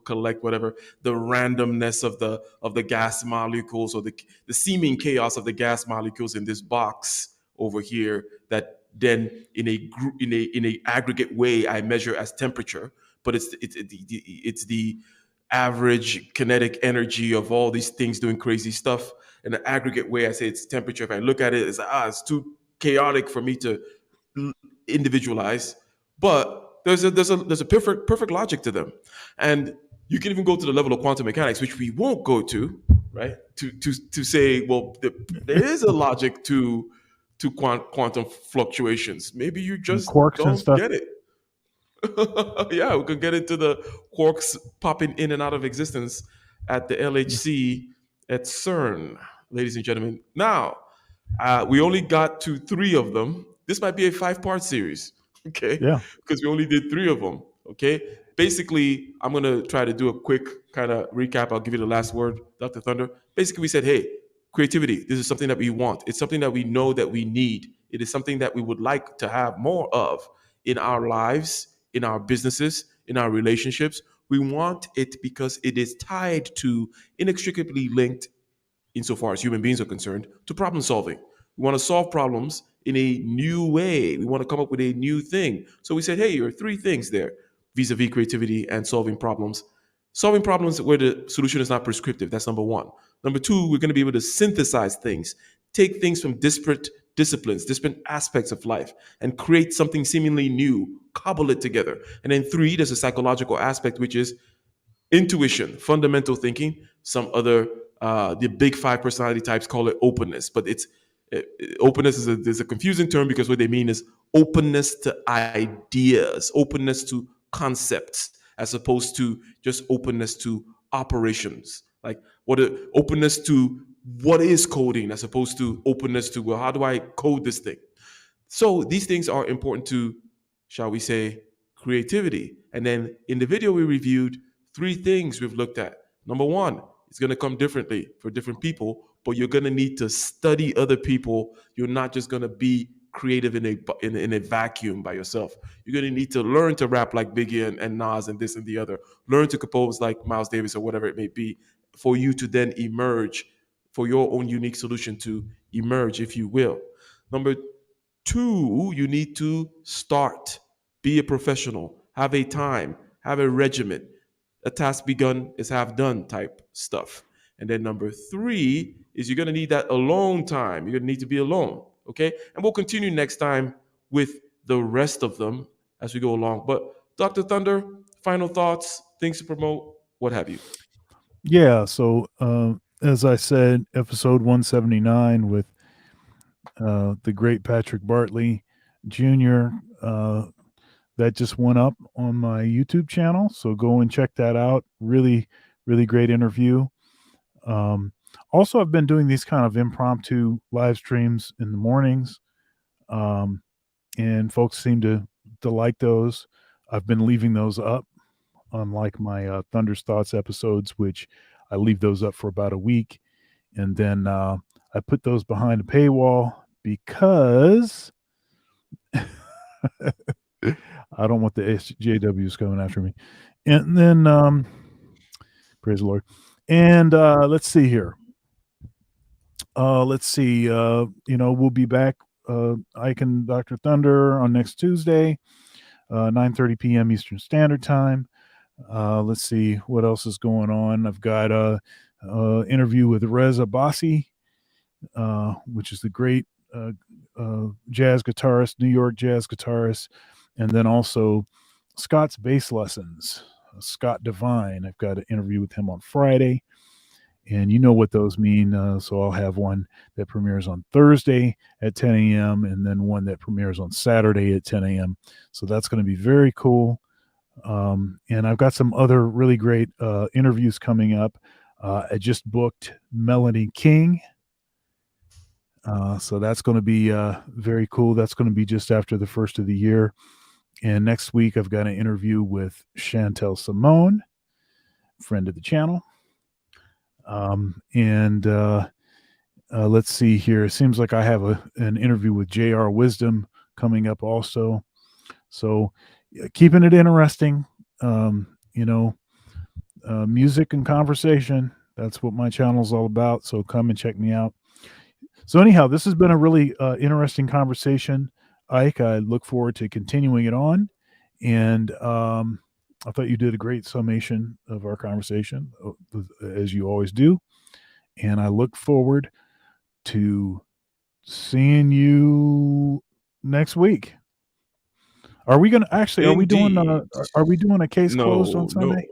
collect whatever the randomness of the gas molecules, or the seeming chaos of the gas molecules in this box over here, that then in a aggregate way I measure as temperature, but it's the average kinetic energy of all these things doing crazy stuff. In an aggregate way, I say it's temperature. If I look at it, it's too chaotic for me to individualize. But there's a perfect logic to them, and you can even go to the level of quantum mechanics, which we won't go to, right? To say, well, there is a logic to quantum fluctuations. Maybe you just Quarks and don't stuff. get it. Yeah, we could get into the quarks popping in and out of existence at the LHC at CERN, ladies and gentlemen. Now, we only got to 3 of them. This might be a 5-part series, okay? Yeah. Because we only did 3 of them, okay? Basically, I'm going to try to do a quick kind of recap. I'll give you the last word, Dr. Thunder. Basically, we said, hey, Creativity, this is something that we want. It's something that we know that we need. It is something that we would like to have more of in our lives, in our businesses, in our relationships. We want it because it is tied to, inextricably linked, insofar as human beings are concerned, to problem solving. We want to solve problems in a new way. We want to come up with a new thing. So we said, hey, there are three things there vis-a-vis creativity and solving problems. Solving problems where the solution is not prescriptive. That's number one. Number two, we're going to be able to synthesize things, take things from disparate disciplines, disparate aspects of life, and create something seemingly new, cobble it together. And then three, there's a psychological aspect, which is intuition, fundamental thinking. Some other the big five personality types call it openness, but it's openness is a confusing term because what they mean is openness to ideas, openness to concepts, as opposed to just openness to operations. Like openness to what is coding, as opposed to openness to, well, how do I code this thing? So these things are important to, shall we say, creativity. And then in the video we reviewed, three things we've looked at. Number one, it's going to come differently for different people, but you're going to need to study other people. You're not just going to be creative in a vacuum by yourself. You're going to need to learn to rap like Biggie and Nas and this and the other. Learn to compose like Miles Davis or whatever it may be, for you to then emerge, for your own unique solution to emerge, if you will. Number two, you need to start. Be a professional. Have a time. Have a regimen. A task begun is half done type stuff. And then number three is you're going to need that alone time. You're going to need to be alone. Okay. And we'll continue next time with the rest of them as we go along. But Dr. Thunder, final thoughts, things to promote, what have you? Yeah. So, as I said, episode 179 with the great Patrick Bartley Jr. That just went up on my YouTube channel. So go and check that out. Really, really great interview. Also, I've been doing these kind of impromptu live streams in the mornings, and folks seem to like those. I've been leaving those up, unlike my Thunder's Thoughts episodes, which I leave those up for about a week. And then I put those behind a paywall because I don't want the SJWs coming after me. And then, praise the Lord. And let's see here. Let's see. We'll be back, Ike and Dr. Thunder, on next Tuesday, 9:30 p.m. Eastern Standard Time. Let's see what else is going on. I've got a interview with Reza Bassi, which is the great jazz guitarist, New York jazz guitarist, and then also Scott's Bass Lessons, Scott Devine. I've got an interview with him on Friday, and you know what those mean. So I'll have one that premieres on Thursday at 10 a.m. and then one that premieres on Saturday at 10 a.m. So that's going to be very cool. And I've got some other really great interviews coming up. I just booked Melanie King. So that's going to be very cool. That's going to be just after the first of the year. And next week, I've got an interview with Chantel Simone, friend of the channel. Let's see here. It seems like I have an interview with J.R. Wisdom coming up also. So keeping it interesting, music and conversation. That's what my channel is all about. So come and check me out. So anyhow, this has been a really interesting conversation, Ike. I look forward to continuing it on. And I thought you did a great summation of our conversation, as you always do. And I look forward to seeing you next week. Are we going to actually, are we doing a case closed on Sunday?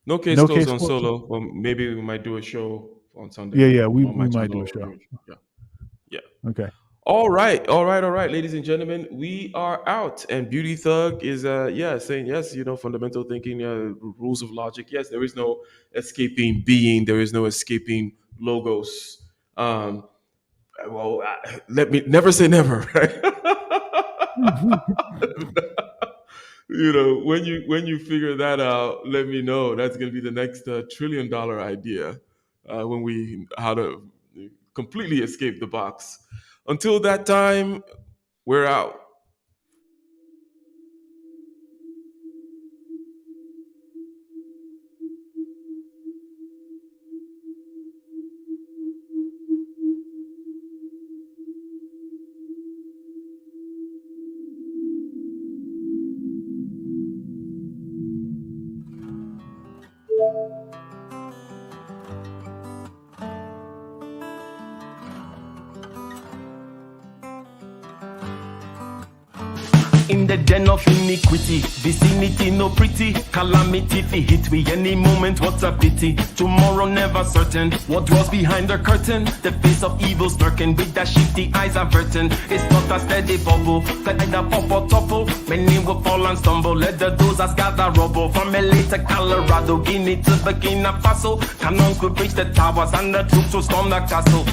No case closed on solo. Well, maybe we might do a show on Sunday. Yeah, we might do a show. Yeah. Okay. All right, ladies and gentlemen, we are out. And Beauty Thug is saying yes, fundamental thinking, rules of logic. Yes, there is no escaping being, there is no escaping logos. Let me never say never, right? When you figure that out, let me know. That's going to be the next $1 trillion idea. How to completely escape the box. Until that time, we're out. In the den of iniquity, vicinity no pretty, calamity fi hit we any moment, what a pity. Tomorrow never certain, what draws behind the curtain, the face of evil's lurking, with the shifty eyes averting. It's not a steady bubble, that either pop or topple, many will fall and stumble, let the dozers gather rubble. From LA to Colorado, Guinea to Burkina Faso, cannon could reach the towers and the troops will storm the castle.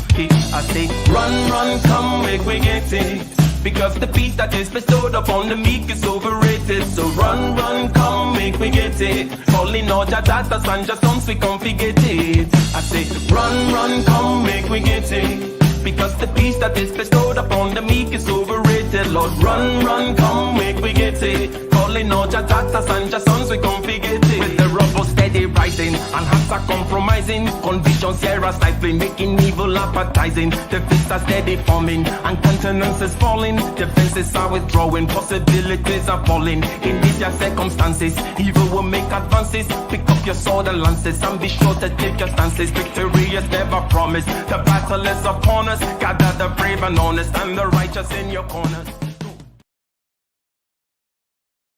I say, run, run, come, make we get it. Because the peace that is bestowed upon the meek is overrated. So run, run, come, make me get it. Calling all your daughters and your sons, we come forget it. I say, run, run, come, make me get it. Because the peace that is bestowed upon the meek is overrated. Lord, run, run, come, make me get it. Calling all your daughters and your sons, we come forget it. With the rubble steady rising, and hearts are compromising. Convictions here are stifling, making evil appetizing. The fists are steady forming, and countenance is falling. Defenses are withdrawing, possibilities are falling. In these your circumstances, evil will make advances. Pick up your sword and lances, and be sure to take your stances. Victory is never promised, the battle is upon us. Gather the brave and honest, and the righteous in your corners.